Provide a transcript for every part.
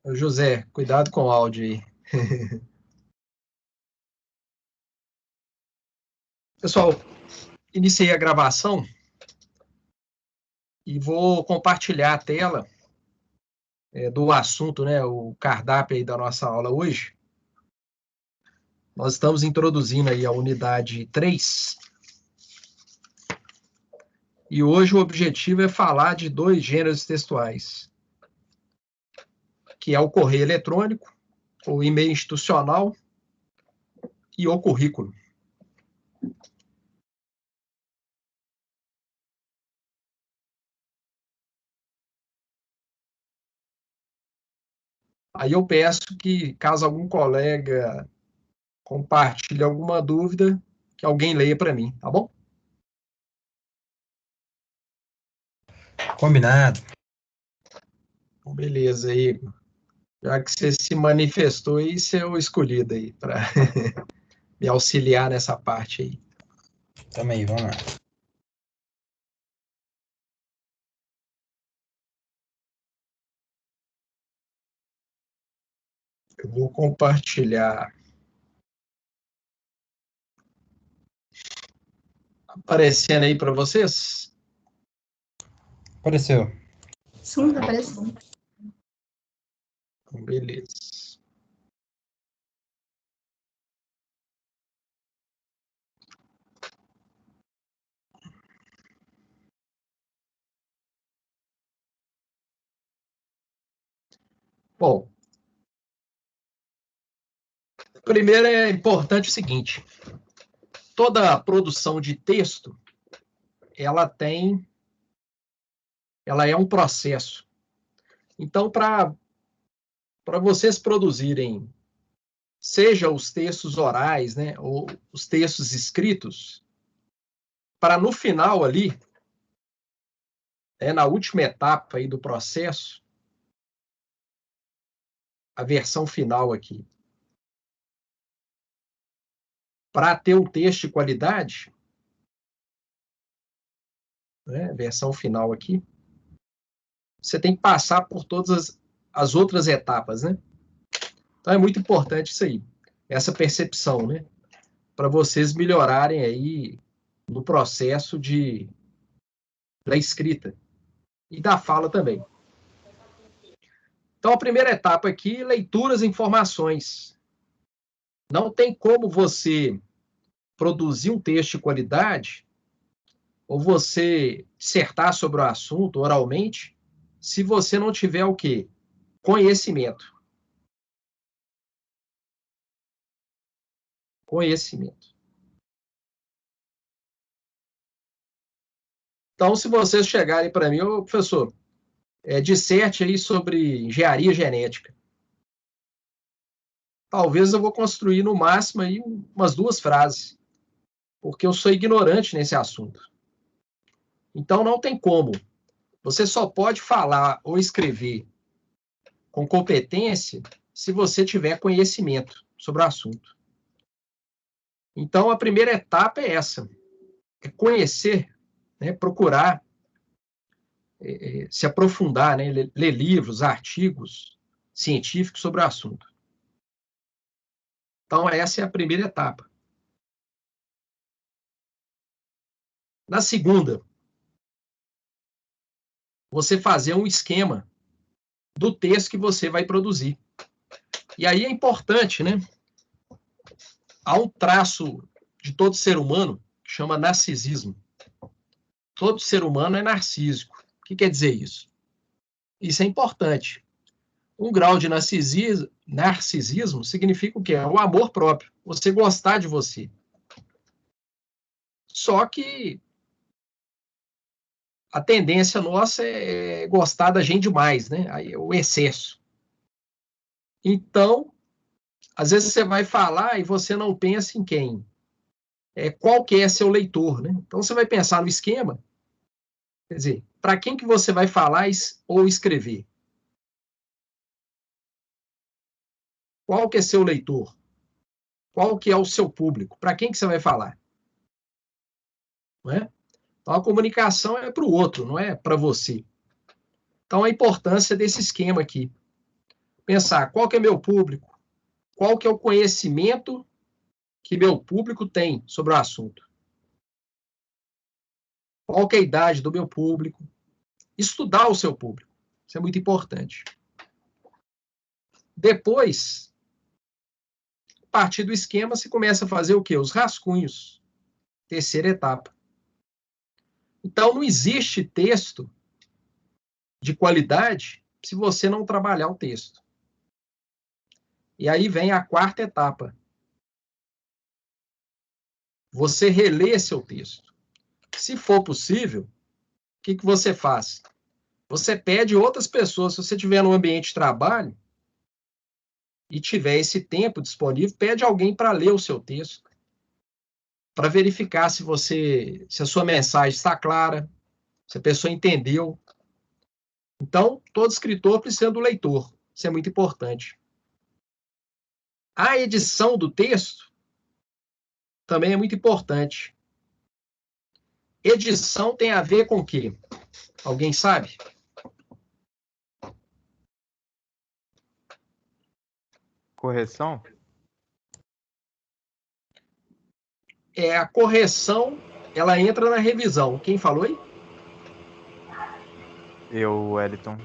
Ô, José, cuidado com o áudio aí. Pessoal, iniciei a gravação e vou compartilhar a tela do assunto, né, o cardápio aí da nossa aula hoje. Nós estamos introduzindo aí a unidade 3. E hoje o objetivo é falar de 2 gêneros textuais, que é o correio eletrônico, o e-mail institucional e o currículo. Aí eu peço que, caso algum colega compartilhe alguma dúvida, que alguém leia para mim, tá bom? Combinado. Então, beleza, Igor. Já que você se manifestou aí, você é o escolhido aí para me auxiliar nessa parte aí. Tamo aí, vamos lá. Eu vou compartilhar. Aparecendo aí para vocês? Apareceu. Sim, tá aparecendo. Então, beleza. Bom, primeiro é importante o seguinte: toda produção de texto, ela é um processo. Então, para vocês produzirem, seja os textos orais, né, ou os textos escritos, para no final ali, na última etapa aí do processo, a versão final aqui, para ter um texto de qualidade, né, versão final aqui, você tem que passar por todas as outras etapas, né? Então é muito importante isso aí, essa percepção, né? Para vocês melhorarem aí no processo da escrita e da fala também. Então a primeira etapa aqui, leituras e informações. Não tem como você produzir um texto de qualidade ou você dissertar sobre o assunto oralmente se você não tiver o quê? Conhecimento. Conhecimento. Então, se vocês chegarem para mim, ô, professor, disserte aí sobre engenharia genética. Talvez eu vou construir no máximo aí umas 2 frases, porque eu sou ignorante nesse assunto. Então, não tem como. Você só pode falar ou escrever com competência se você tiver conhecimento sobre o assunto. Então, a primeira etapa é essa, é conhecer, né, procurar se aprofundar, né, ler livros, artigos científicos sobre o assunto. Então, essa é a primeira etapa. Na segunda, você fazer um esquema do texto que você vai produzir. E aí é importante, né? Há um traço de todo ser humano que chama narcisismo. Todo ser humano é narcísico. O que quer dizer isso? Isso é importante. Um grau de narcisismo significa o quê? É o amor próprio. Você gostar de você. Só que a tendência nossa é gostar da gente demais, né? Aí é o excesso. Então, às vezes você vai falar e você não pensa em quem? Qual que é seu leitor, né? Então, você vai pensar no esquema, quer dizer, para quem que você vai falar ou escrever? Qual que é seu leitor? Qual que é o seu público? Para quem que você vai falar? Não é? Então, a comunicação é para o outro, não é para você. Então, a importância desse esquema aqui. Pensar qual que é meu público, qual que é o conhecimento que meu público tem sobre o assunto. Qual que é a idade do meu público. Estudar o seu público. Isso é muito importante. Depois, a partir do esquema, você começa a fazer o quê? Os rascunhos. Terceira etapa. Então, não existe texto de qualidade se você não trabalhar o texto. E aí vem a quarta etapa. Você relê seu texto. Se for possível, o que você faz? Você pede outras pessoas, se você estiver no ambiente de trabalho e tiver esse tempo disponível, pede alguém para ler o seu texto, para verificar se a sua mensagem está clara, se a pessoa entendeu. Então, todo escritor precisa do leitor. Isso é muito importante. A edição do texto também é muito importante. Edição tem a ver com o quê? Alguém sabe? Correção? A correção, ela entra na revisão. Quem falou aí? Eu, Wellington.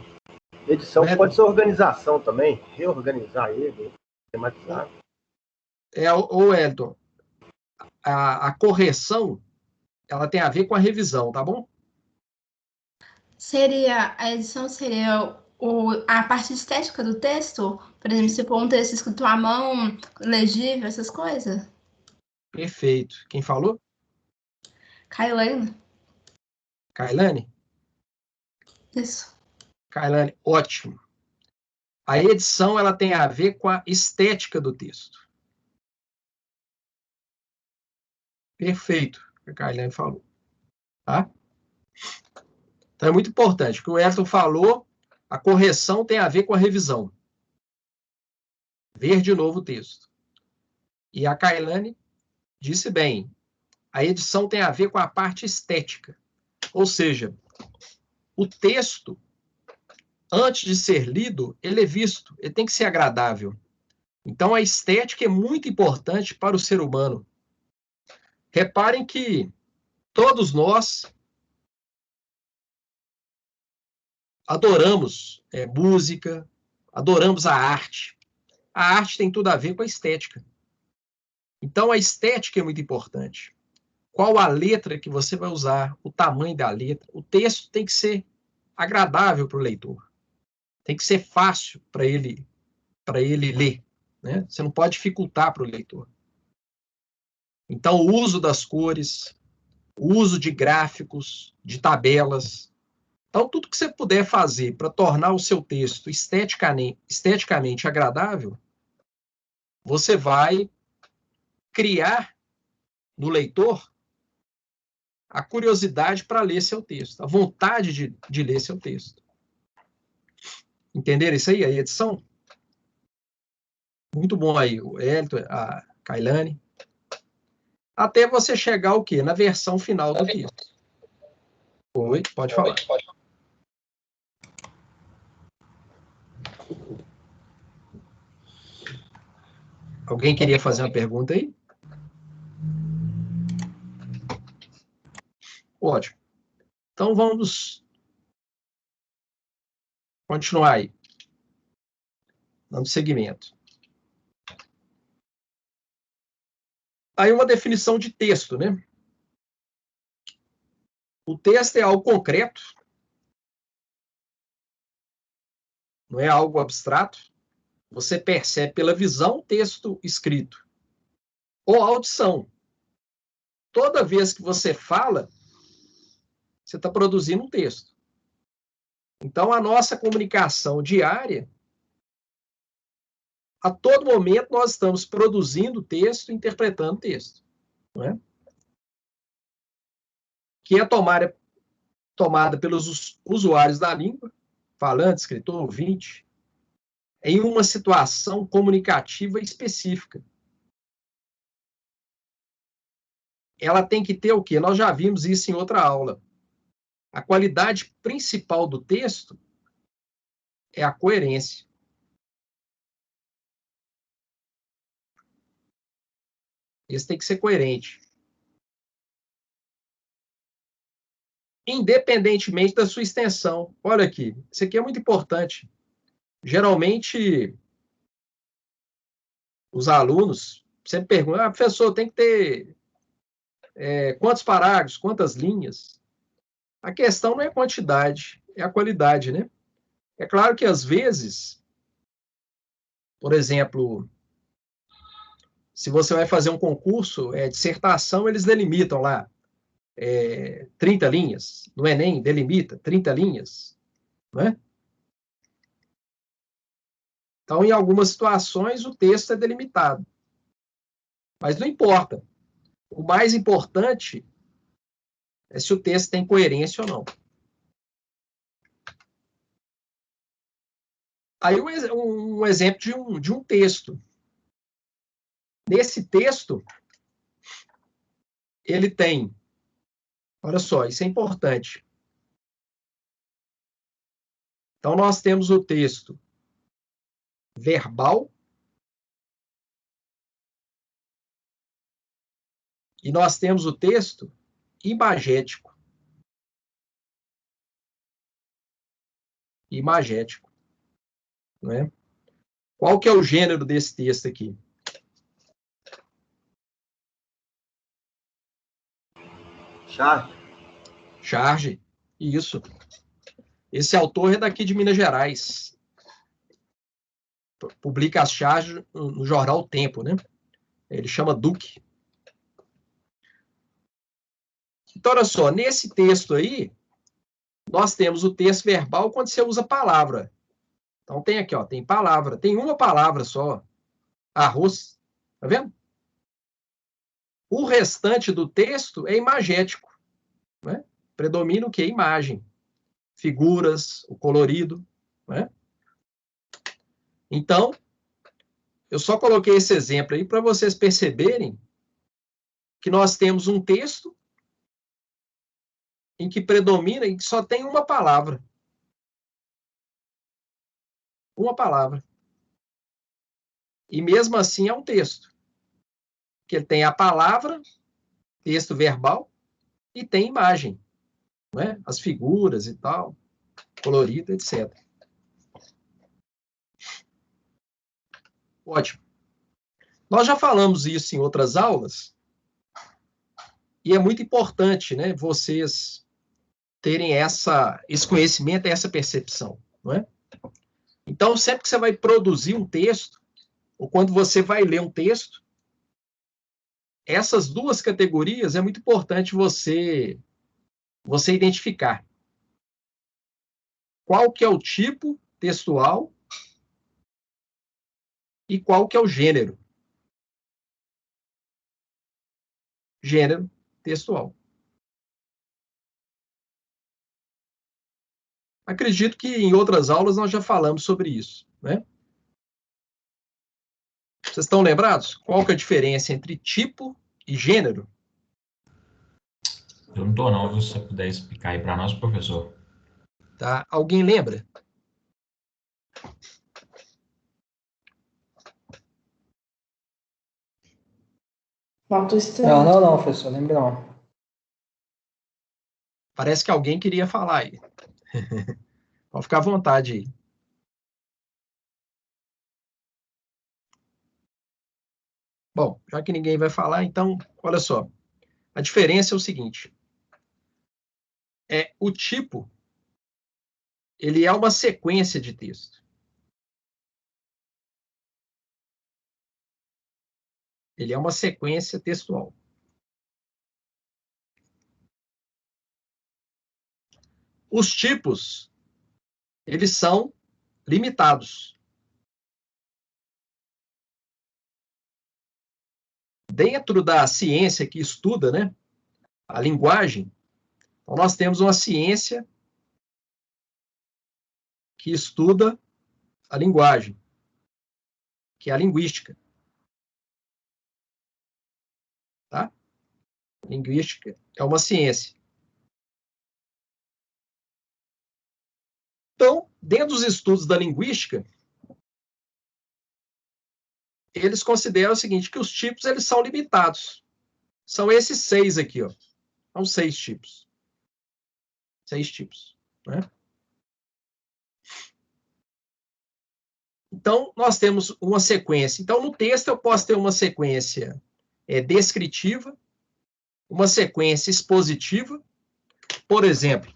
Edição pode ser organização também, reorganizar ele, tematizar. O Wellington, a correção, ela tem a ver com a revisão, tá bom? A edição seria a parte estética do texto? Por exemplo, se for um texto escrito à mão, legível, essas coisas? Perfeito. Quem falou? Kailane. Kailane? Isso. Kailane, ótimo. A edição, ela tem a ver com a estética do texto. Perfeito, o que a Kailane falou. Tá? Então, é muito importante. O que o Elton falou, a correção tem a ver com a revisão. Ver de novo o texto. E a Kailane disse bem, a edição tem a ver com a parte estética. Ou seja, o texto, antes de ser lido, ele é visto, ele tem que ser agradável. Então, a estética é muito importante para o ser humano. Reparem que todos nós adoramos música, adoramos a arte. A arte tem tudo a ver com a estética. Então, a estética é muito importante. Qual a letra que você vai usar, o tamanho da letra. O texto tem que ser agradável para o leitor. Tem que ser fácil para ele ler. Né? Você não pode dificultar para o leitor. Então, o uso das cores, o uso de gráficos, de tabelas. Então, tudo que você puder fazer para tornar o seu texto esteticamente agradável, você vai criar no leitor a curiosidade para ler seu texto, a vontade de ler seu texto. Entenderam isso aí, a edição? Muito bom aí, o Elton, a Kailane. Até você chegar ao quê? Na versão final do texto. Oi, pode falar. Alguém queria fazer uma pergunta aí? Ótimo. Então, vamos continuar aí. Dando seguimento. Aí uma definição de texto, né? O texto é algo concreto, não é algo abstrato. Você percebe pela visão o texto escrito. Ou audição. Toda vez que você fala, você está produzindo um texto. Então, a nossa comunicação diária, a todo momento, nós estamos produzindo texto, interpretando texto. Não é? Que é tomada pelos usuários da língua, falante, escritor, ouvinte, em uma situação comunicativa específica. ela tem que ter o quê? Nós já vimos isso em outra aula. A qualidade principal do texto é a coerência. Esse tem que ser coerente. Independentemente da sua extensão. Olha aqui, isso aqui é muito importante. Geralmente, os alunos sempre perguntam, professor, tem que ter quantos parágrafos, quantas linhas? A questão não é a quantidade, é a qualidade, né? É claro que, às vezes, por exemplo, se você vai fazer um concurso, dissertação, eles delimitam lá 30 linhas. No Enem, delimita 30 linhas, né? Então, em algumas situações, o texto é delimitado. Mas não importa. O mais importante é se o texto tem coerência ou não. Aí um exemplo de um texto. Nesse texto, ele tem... Olha só, isso é importante. Então, nós temos o texto verbal e nós temos o texto imagético. Imagético. Não é? Qual que é o gênero desse texto aqui? Charge. Isso. Esse autor é daqui de Minas Gerais. Publica as charges no jornal O Tempo, né? Ele chama Duque. Então, olha só, nesse texto aí, nós temos o texto verbal quando você usa palavra. Então, tem aqui, ó, tem palavra. Tem uma palavra só. Arroz. Tá vendo? O restante do texto é imagético. Né? Predomina o que? Imagem. Figuras, o colorido. Né? Então, eu só coloquei esse exemplo aí para vocês perceberem que nós temos um texto em que predomina e que só tem uma palavra. Uma palavra. E mesmo assim é um texto. Que ele tem a palavra, texto verbal, e tem imagem. Né? As figuras e tal, colorido, etc. Ótimo. Nós já falamos isso em outras aulas, e é muito importante, né, vocês terem esse conhecimento, essa percepção. Não é? Então, sempre que você vai produzir um texto, ou quando você vai ler um texto, essas duas categorias é muito importante você identificar. Qual que é o tipo textual e qual que é o gênero. Gênero textual. Acredito que em outras aulas nós já falamos sobre isso, né? Vocês estão lembrados? Qual que é a diferença entre tipo e gênero? Eu não estou, não. Se você puder explicar aí para nós, professor. Tá? Alguém lembra? Não, professor, lembro não. Parece que alguém queria falar aí. Pode ficar à vontade aí. Bom, já que ninguém vai falar, então, olha só. A diferença é o seguinte. O tipo, ele é uma sequência de texto. Ele é uma sequência textual. Os tipos, eles são limitados. Dentro da ciência que estuda, né, a linguagem, então nós temos uma ciência que estuda a linguagem, que é a linguística. Tá? Linguística é uma ciência. Então, dentro dos estudos da linguística, eles consideram o seguinte, que os tipos eles são limitados. São esses 6 aqui, ó. São 6 tipos. 6 tipos, né? Então, nós temos uma sequência. Então, no texto, eu posso ter uma sequência descritiva, uma sequência expositiva. Por exemplo,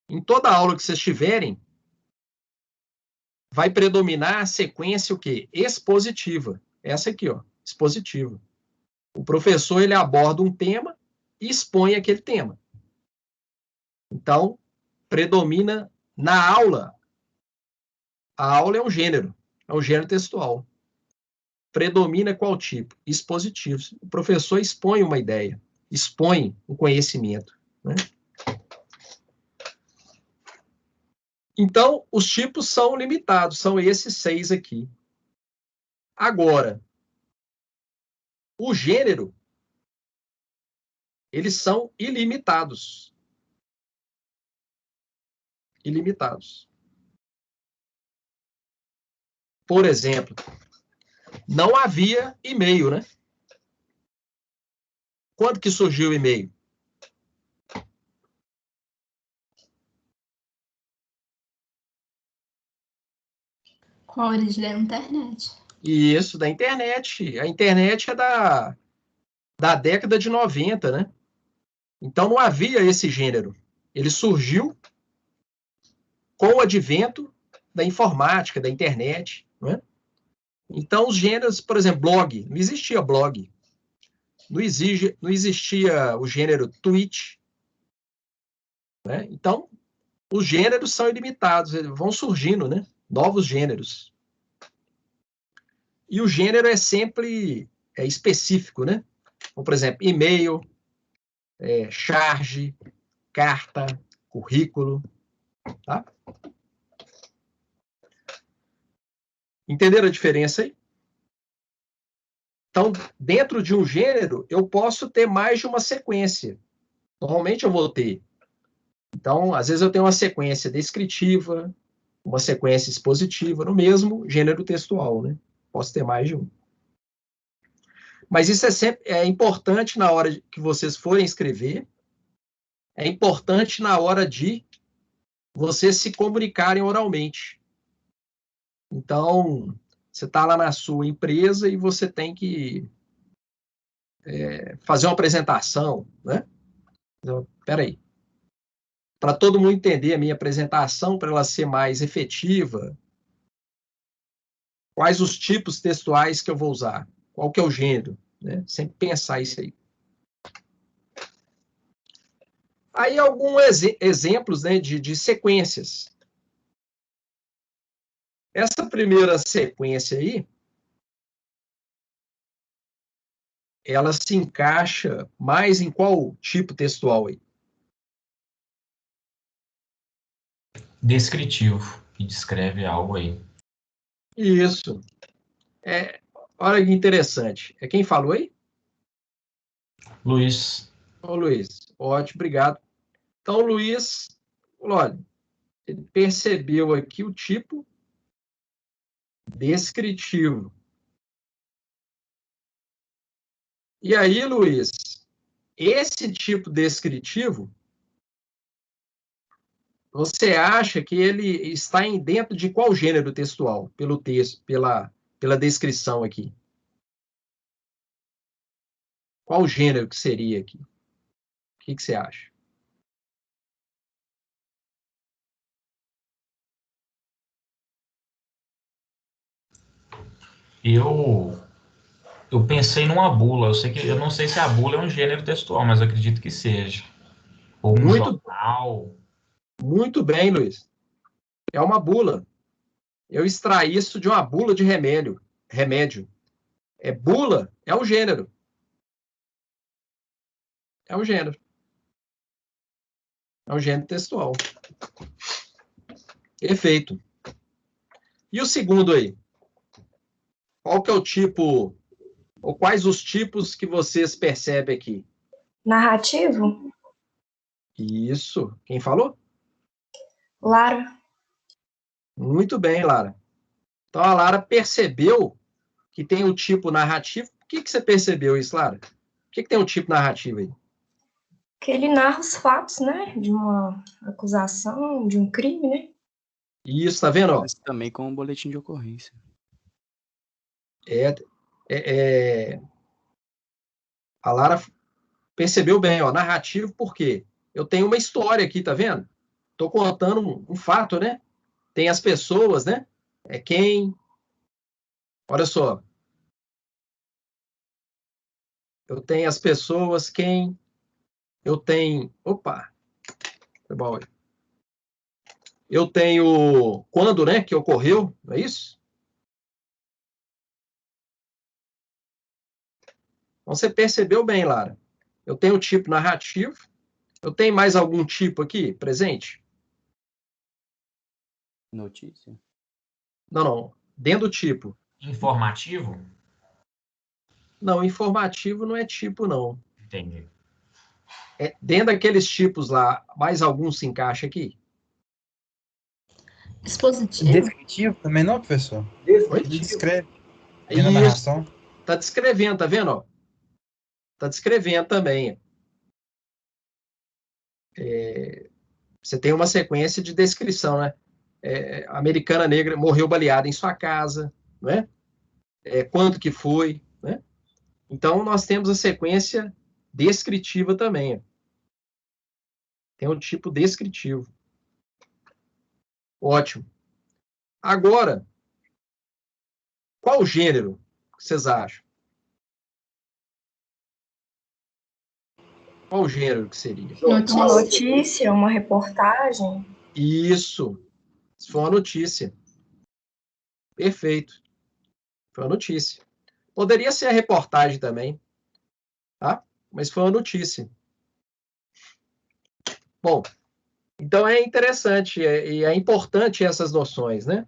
em toda aula que vocês tiverem, vai predominar a sequência o quê? Expositiva. Essa aqui, ó, expositiva. O professor, ele aborda um tema e expõe aquele tema. Então, predomina na aula. A aula é um gênero textual. Predomina qual tipo? Expositivo. O professor expõe uma ideia, expõe um conhecimento, né? Então, os tipos são limitados, são esses 6 aqui. Agora, o gênero, eles são ilimitados. Ilimitados. Por exemplo, não havia e-mail, né? Quando que surgiu o e-mail? Com a origem da internet. Isso, da internet. A internet é da década de 90, né? Então não havia esse gênero. Ele surgiu com o advento da informática, da internet, né? Então os gêneros, por exemplo, blog, não existia blog. Não existia o gênero tweet, né? Então, os gêneros são ilimitados, eles vão surgindo, né? Novos gêneros. E o gênero é sempre específico, né? Então, por exemplo, e-mail, charge, carta, currículo, tá? Entenderam a diferença aí? Então, dentro de um gênero, eu posso ter mais de uma sequência. Normalmente eu vou ter. Então, às vezes eu tenho uma sequência descritiva, uma sequência expositiva, no mesmo gênero textual, né? Posso ter mais de um. Mas isso é importante na hora que vocês forem escrever, é importante na hora de vocês se comunicarem oralmente. Então, você está lá na sua empresa e você tem que fazer uma apresentação, né? Então, peraí. Para todo mundo entender a minha apresentação, para ela ser mais efetiva, quais os tipos textuais que eu vou usar? Qual que é o gênero? Né? Sempre pensar isso aí. Aí, alguns exemplos, né, de sequências. Essa primeira sequência aí, ela se encaixa mais em qual tipo textual aí? Descritivo, que descreve algo aí. Isso. Olha que interessante. É quem falou aí? Luiz. Ô, Luiz. Ótimo, obrigado. Então, Luiz, olha, ele percebeu aqui o tipo descritivo. E aí, Luiz, esse tipo descritivo, você acha que ele está dentro de qual gênero textual? Pelo texto, pela descrição aqui. Qual gênero que seria aqui? O que você acha? Eu pensei numa bula. Eu não sei se a bula é um gênero textual, mas eu acredito que seja. Ou um jornal. Muito bem, Luiz. É uma bula. Eu extraí isso de uma bula de remédio. Bula é um gênero. É um gênero. É um gênero textual. Perfeito. E o segundo aí? Qual que é o tipo, ou quais os tipos que vocês percebem aqui? Narrativo? Isso. Quem falou? Lara. Muito bem, Lara. Então, a Lara percebeu que tem o tipo narrativo. Por que você percebeu isso, Lara? Por que tem um tipo narrativo aí? Que ele narra os fatos, né? De uma acusação, de um crime, né? Isso, tá vendo? Ó? Mas também com um boletim de ocorrência. A Lara percebeu bem, ó, narrativo, por quê? Eu tenho uma história aqui, tá vendo? Tô contando um fato, né? Tem as pessoas, né? É quem. Olha só. Eu tenho as pessoas, quem. Eu tenho. Opa! Foi bom aí. Eu tenho quando, né? Que ocorreu, não é isso? Então, você percebeu bem, Lara. Eu tenho o tipo narrativo. Eu tenho mais algum tipo aqui presente? Notícia? Não. Dentro do tipo. Informativo? Não, informativo não é tipo, não. Entendi. Dentro daqueles tipos lá, mais algum se encaixa aqui? Dispositivo? Descritivo também não, professor? Oi? Ele descreve. Ali na Isso. narração. Tá descrevendo, tá vendo? Ó? Tá descrevendo também. Você tem uma sequência de descrição, né? A americana negra morreu baleada em sua casa, não é? Quanto que foi, né? Então, nós temos a sequência descritiva também. Ó. Tem um tipo descritivo. Ótimo. Agora, qual gênero que vocês acham? Qual gênero que seria? Uma notícia, uma reportagem. Isso. Se for uma notícia. Perfeito. Foi uma notícia. Poderia ser a reportagem também, tá? Mas foi uma notícia. Bom, então é interessante e é importante essas noções, né?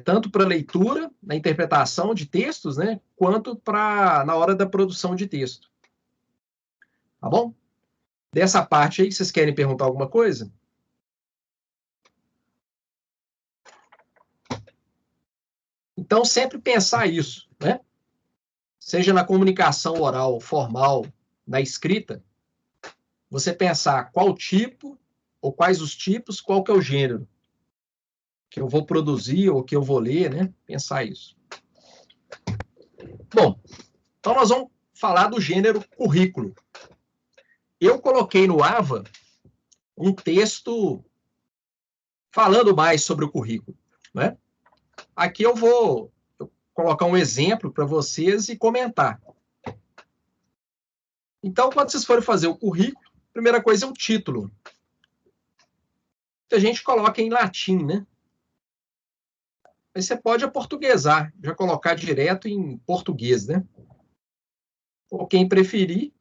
Tanto para leitura, na interpretação de textos, né? Quanto na hora da produção de texto. Tá bom? Dessa parte aí, vocês querem perguntar alguma coisa? Então, sempre pensar isso, né? Seja na comunicação oral, formal, na escrita, você pensar qual tipo, ou quais os tipos, qual que é o gênero que eu vou produzir ou que eu vou ler, né? Pensar isso. Bom, então nós vamos falar do gênero currículo. Eu coloquei no AVA um texto falando mais sobre o currículo, né? Aqui eu vou colocar um exemplo para vocês e comentar. Então, quando vocês forem fazer o currículo, a primeira coisa é o título. A gente coloca em latim, né? Mas você pode aportuguesar, já colocar direto em português, né? Ou quem preferir,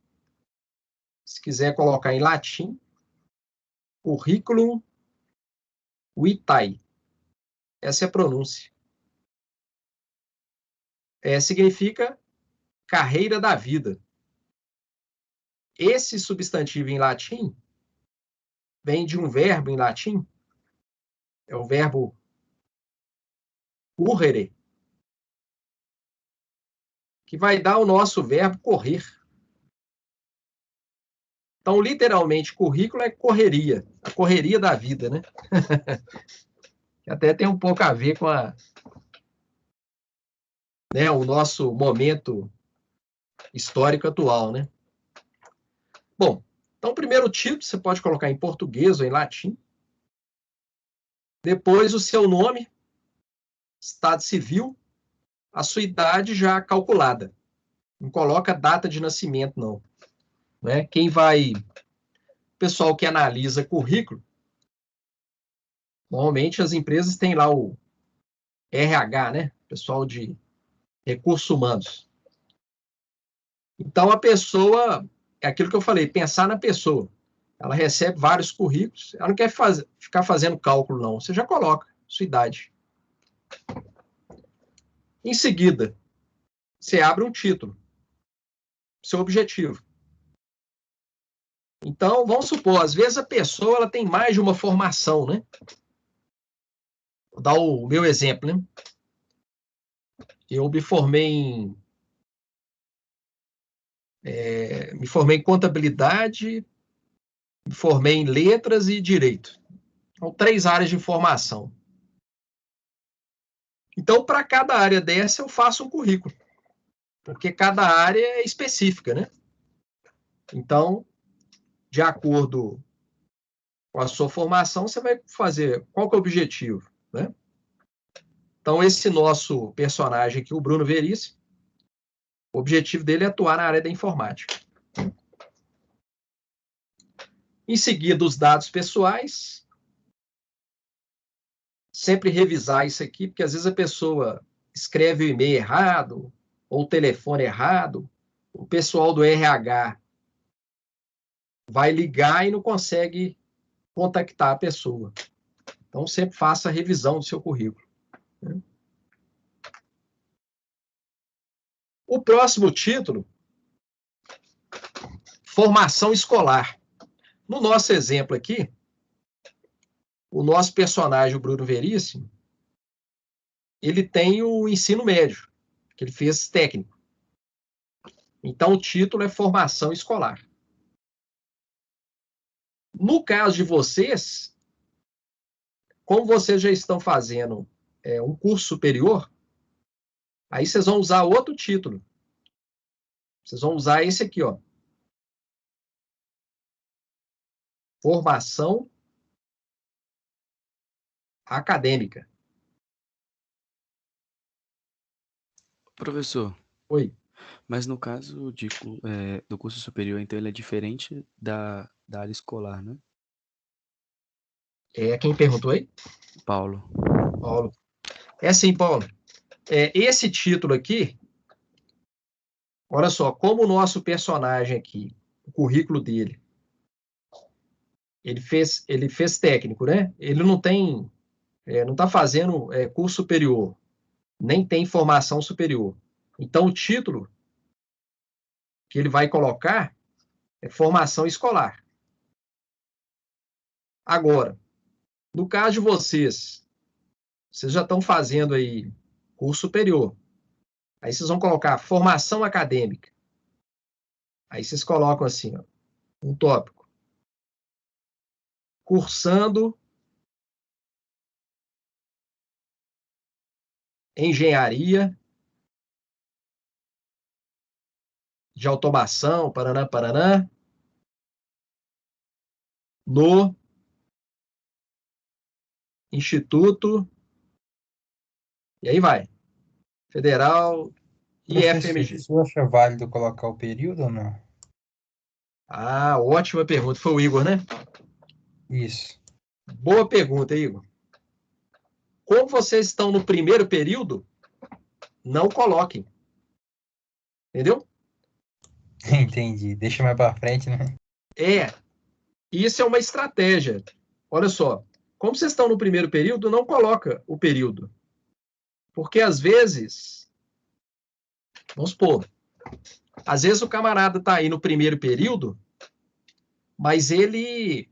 se quiser colocar em latim, currículo vitae. Essa é a pronúncia. Significa carreira da vida. Esse substantivo em latim vem de um verbo em latim, é o verbo currere, que vai dar o nosso verbo correr. Então, literalmente, currículo é correria, a correria da vida, né? Que até tem um pouco a ver com o nosso momento histórico atual, né? Bom, então, primeiro título você pode colocar em português ou em latim. Depois, o seu nome, estado civil, a sua idade já calculada. Não coloca data de nascimento, não. Né? O pessoal que analisa currículo, normalmente as empresas têm lá o RH, né? Pessoal de recursos humanos. Então, a pessoa, é aquilo que eu falei, pensar na pessoa. Ela recebe vários currículos, ela não quer ficar fazendo cálculo, não. Você já coloca sua idade. Em seguida, você abre um título, seu objetivo. Então, vamos supor, às vezes a pessoa ela tem mais de uma formação, né? Vou dar o meu exemplo, né? Eu me formei em contabilidade, me formei em letras e direito. São 3 áreas de formação. Então, para cada área dessa, eu faço um currículo. Porque cada área é específica, né? Então, de acordo com a sua formação, você vai fazer qual que é o objetivo, né? Então, esse nosso personagem aqui, o Bruno Veríssimo, o objetivo dele é atuar na área da informática. Em seguida, os dados pessoais. Sempre revisar isso aqui, porque às vezes a pessoa escreve o e-mail errado, ou o telefone errado, o pessoal do RH vai ligar e não consegue contactar a pessoa. Então, sempre faça a revisão do seu currículo. O próximo título, formação escolar. No nosso exemplo aqui, o nosso personagem, o Bruno Veríssimo, ele tem o ensino médio, que ele fez técnico. Então, o título é formação escolar. No caso de vocês, como vocês já estão fazendo um curso superior, aí vocês vão usar outro título. Vocês vão usar esse aqui, ó. Formação acadêmica. Professor, Oi. mas no caso do curso superior, então ele é diferente da área escolar, né? Quem perguntou aí? Paulo. Paulo. É assim, Paulo. Esse título aqui, olha só, como o nosso personagem aqui, o currículo dele, ele fez técnico, né? Ele não tem, não está fazendo curso superior, nem tem formação superior. Então, o título que ele vai colocar é formação escolar. Agora, no caso de vocês já estão fazendo aí curso superior. Aí vocês vão colocar formação acadêmica. Aí vocês colocam assim, ó, um tópico. Cursando engenharia de automação, Paraná, Paraná, no Instituto, e aí vai, Federal e FMG. Você acha válido colocar o período ou não? Ah, ótima pergunta. Foi o Igor, né? Isso. Boa pergunta, Igor. Como vocês estão no primeiro período, não coloquem. Entendeu? Entendi. Deixa mais para frente, né? Isso é uma estratégia. Olha só, como vocês estão no primeiro período, não coloca o período. Porque às vezes, vamos supor, às vezes o camarada está aí no primeiro período, mas ele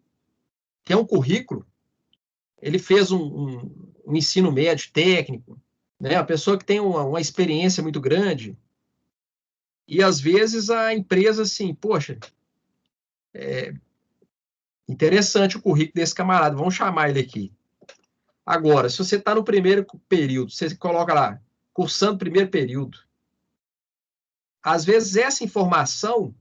tem um currículo, ele fez um ensino médio técnico, né? A pessoa que tem uma experiência muito grande, e às vezes a empresa assim, poxa, interessante o currículo desse camarada, vamos chamar ele aqui. Agora, se você está no primeiro período, você coloca lá, cursando primeiro período, às vezes essa informação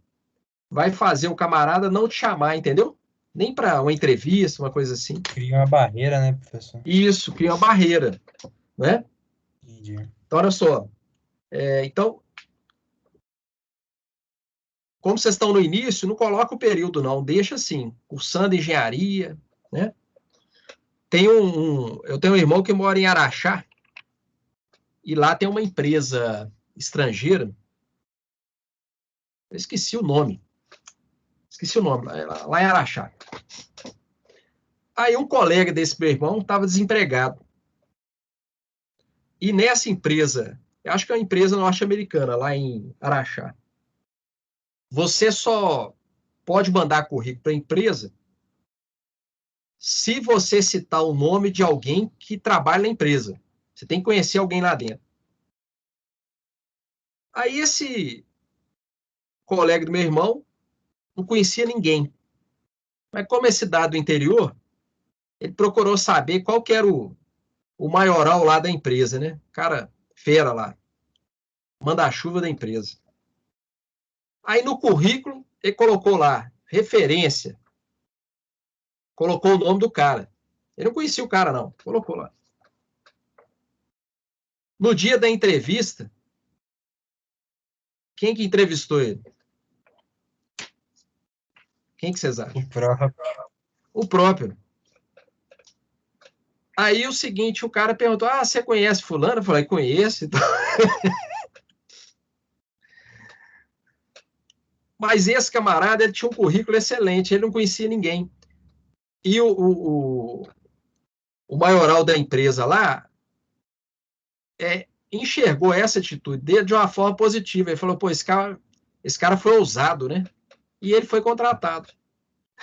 vai fazer o camarada não te chamar, entendeu? Nem para uma entrevista, uma coisa assim. Cria uma barreira, né, professor? Isso, cria uma barreira, né? Entendi. Então, olha só. Então, como vocês estão no início, não coloca o período, não. Deixa assim, cursando engenharia, né? Eu tenho um irmão que mora em Araxá, e lá tem uma empresa estrangeira, eu esqueci o nome, lá em Araxá. Aí um colega desse meu irmão estava desempregado. E nessa empresa eu acho que é uma empresa norte-americana, lá em Araxá. Você só pode mandar currículo para a empresa se você citar o nome de alguém que trabalha na empresa. Você tem que conhecer alguém lá dentro. Aí esse colega do meu irmão não conhecia ninguém. Mas como esse dado do interior, ele procurou saber qual que era o maioral lá da empresa, né? Cara, fera lá. Manda-chuva da empresa. Aí no currículo, ele colocou lá, referência. Colocou o nome do cara. Ele não conhecia o cara, não. Colocou lá. No dia da entrevista, quem que entrevistou ele? Quem que vocês acham? O próprio. O próprio. Aí o seguinte, o cara perguntou, você conhece fulano? Eu falei, conheço. Então... Mas esse camarada, ele tinha um currículo excelente, ele não conhecia ninguém. E o maioral da empresa lá enxergou essa atitude dele de uma forma positiva. Ele falou, pô, esse cara foi ousado, né? E ele foi contratado.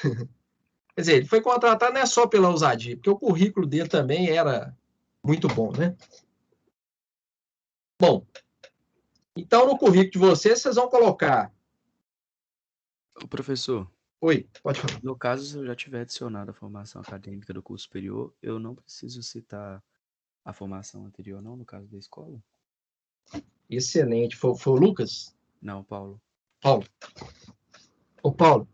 Quer dizer, ele foi contratado não é só pela ousadia, porque o currículo dele também era muito bom, né? Bom, então no currículo de vocês vão colocar... Ô, professor, Oi, pode falar. no caso, se eu já tiver adicionado a formação acadêmica do curso superior, eu não preciso citar a formação anterior, não, no caso da escola? Excelente. Foi o Lucas? Não, Paulo. Paulo. Ô, Paulo,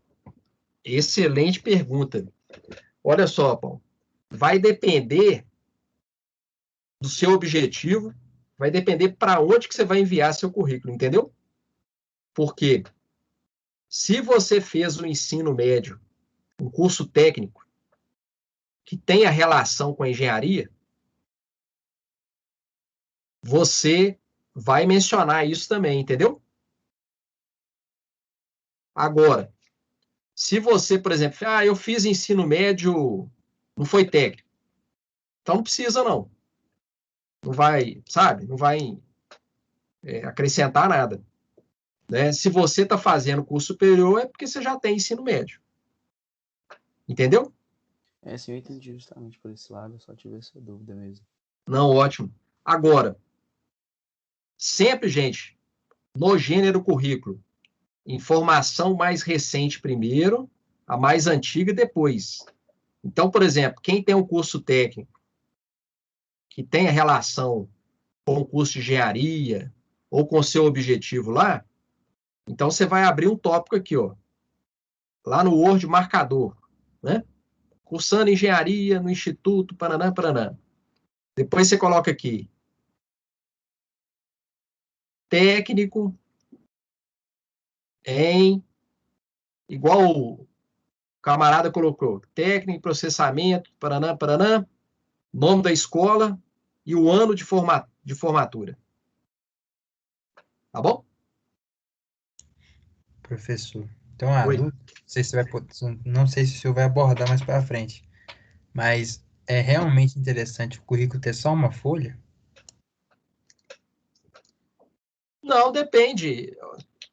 excelente pergunta. Olha só, Paulo. Vai depender do seu objetivo, vai depender para onde que você vai enviar seu currículo, entendeu? Porque se você fez o ensino médio, um curso técnico, que tenha relação com a engenharia, você vai mencionar isso também, entendeu? Agora, se você, por exemplo, eu fiz ensino médio, não foi técnico, então não precisa não. Não vai, sabe? Não vai acrescentar nada. Né? Se você está fazendo curso superior, é porque você já tem ensino médio. Entendeu? Sim, eu entendi justamente por esse lado, eu só tive essa dúvida mesmo. Não, ótimo. Agora, sempre, gente, no gênero currículo, informação mais recente primeiro, a mais antiga depois. Então, por exemplo, quem tem um curso técnico que tenha relação com o curso de engenharia ou com o seu objetivo lá, então você vai abrir um tópico aqui, ó, lá no Word marcador, né? Cursando engenharia no Instituto Paraná, Paraná. Depois você coloca aqui técnico em, igual o camarada colocou, técnico em processamento, Paraná, Paraná, nome da escola e o ano de formatura. Tá bom? Professor, então a Oi. dúvida, não sei se o senhor vai abordar mais para frente, mas é realmente interessante o currículo ter só uma folha? Não, depende.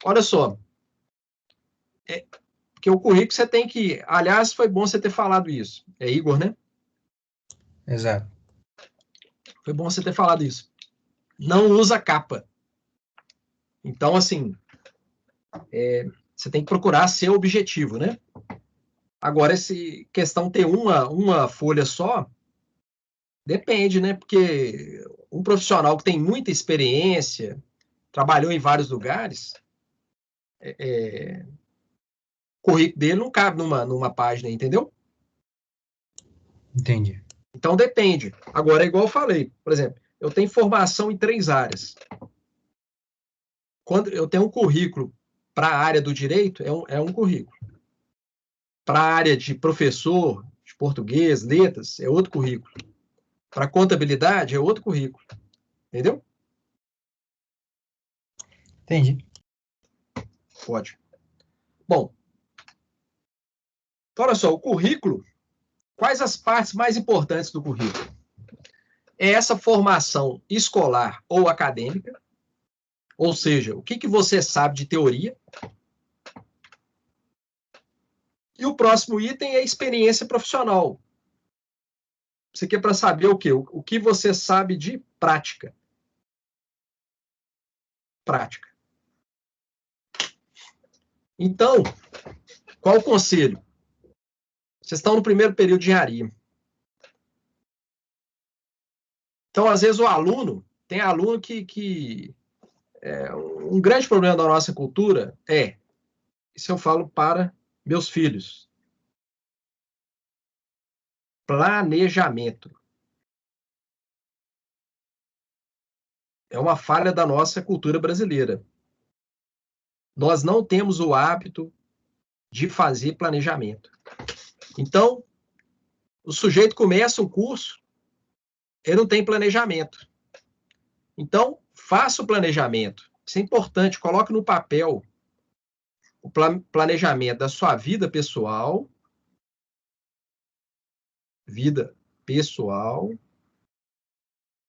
Olha só. Porque o currículo você tem que... Aliás, foi bom você ter falado isso. É Igor, né? Exato. Foi bom você ter falado isso. Não usa capa. Então, assim, você tem que procurar ser objetivo, né? Agora, essa questão ter uma folha só, depende, né? Porque um profissional que tem muita experiência, trabalhou em vários lugares, o currículo dele não cabe numa página, entendeu? Entendi. Então, depende. Agora, igual eu falei, por exemplo, eu tenho formação em 3 áreas. Quando eu tenho um currículo para a área do direito, é um currículo. Para a área de professor, de português, letras, é outro currículo. Para contabilidade, é outro currículo. Entendeu? Entendi. Pode. Bom, então, olha só, o currículo, quais as partes mais importantes do currículo? É essa formação escolar ou acadêmica, Ou seja, o que você sabe de teoria. E o próximo item é experiência profissional. Isso aqui é para saber o quê? O que você sabe de prática. Prática. Então, qual o conselho? Vocês estão no primeiro período de engenharia. Então, às vezes, tem aluno que um grande problema da nossa cultura isso eu falo para meus filhos, planejamento. É uma falha da nossa cultura brasileira. Nós não temos o hábito de fazer planejamento. Então, o sujeito começa um curso, ele não tem planejamento. Então, faça o planejamento. Isso é importante, coloque no papel o planejamento da sua vida pessoal,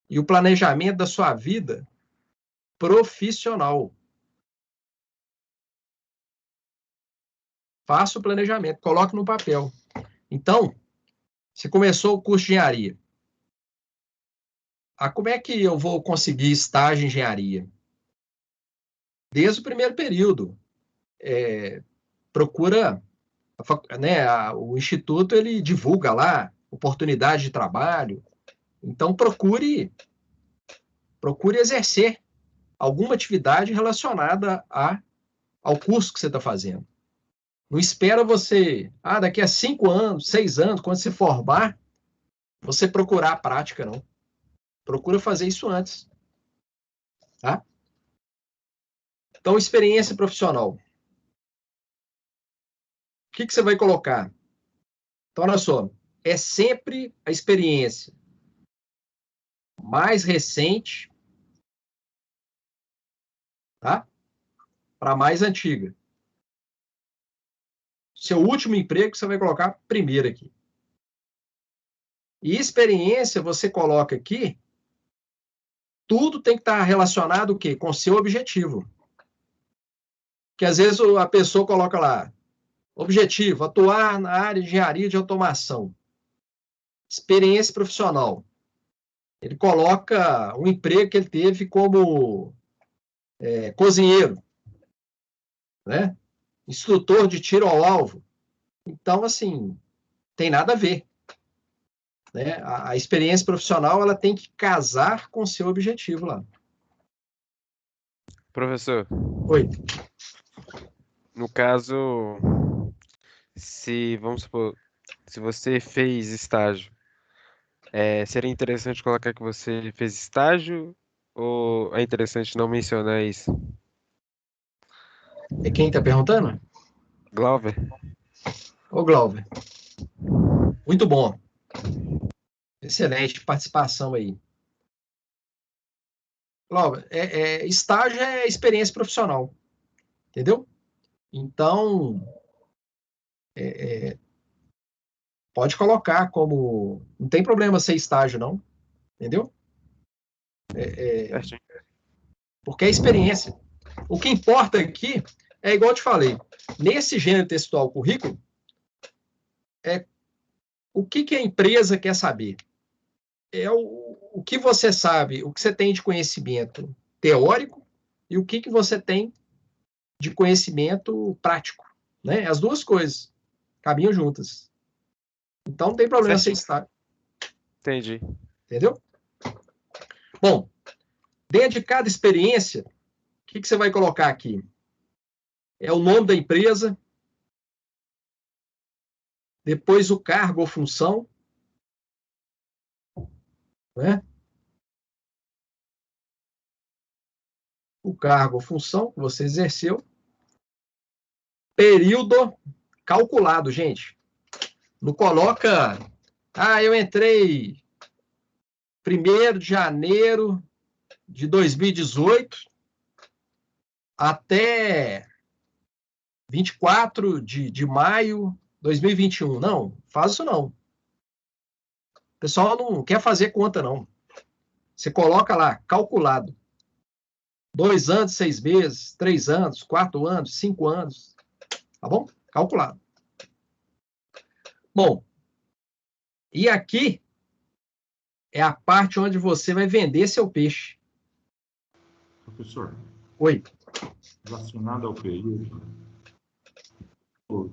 e o planejamento da sua vida profissional. Faça o planejamento, coloque no papel. Então, você começou o curso de engenharia. Como é que eu vou conseguir estágio em engenharia? Desde o primeiro período. Procura, né, o Instituto, ele divulga lá oportunidade de trabalho. Então, procure exercer alguma atividade relacionada ao curso que você está fazendo. Não espera você, daqui a 5 anos, 6 anos, quando se formar, você procurar a prática, não. Procura fazer isso antes. Tá? Então, experiência profissional. O que você vai colocar? Então, olha só. É sempre a experiência mais recente, tá? Para a mais antiga. Seu último emprego, você vai colocar primeiro aqui. E experiência, você coloca aqui, tudo tem que estar relacionado o quê? Com o seu objetivo. Que às vezes a pessoa coloca lá, objetivo, atuar na área de engenharia de automação. Experiência profissional. Ele coloca um emprego que ele teve como cozinheiro, né? Instrutor de tiro ao alvo. Então, assim, tem nada a ver. Né? A experiência profissional, ela tem que casar com o seu objetivo lá. Professor. Oi. No caso, vamos supor, se você fez estágio, seria interessante colocar que você fez estágio ou é interessante não mencionar isso? É quem está perguntando? Glauber. Ô, Glauber. Muito bom. Excelente participação aí. Glauber, estágio é experiência profissional. Entendeu? Então, pode colocar como... Não tem problema ser estágio, não. Entendeu? Porque é experiência. O que importa aqui é igual eu te falei. Nesse gênero textual currículo, o que a empresa quer saber? É o que você sabe, o que você tem de conhecimento teórico e o que você tem de conhecimento prático. Né? As duas coisas caminham juntas. Então, não tem problema você estar. Entendi. Entendeu? Bom, dentro de cada experiência, o que você vai colocar aqui? É o nome da empresa, depois o cargo ou função, né? O cargo ou função que você exerceu, período calculado, gente. Não coloca, eu entrei 1º de janeiro de 2018 até 24 de maio de 2021. Não, faz isso não. O pessoal não quer fazer conta, não. Você coloca lá, calculado. 2 anos, 6 meses, 3 anos, 4 anos, 5 anos. Tá bom? Calculado. Bom, e aqui é a parte onde você vai vender seu peixe. Professor, Oi. relacionado ao período,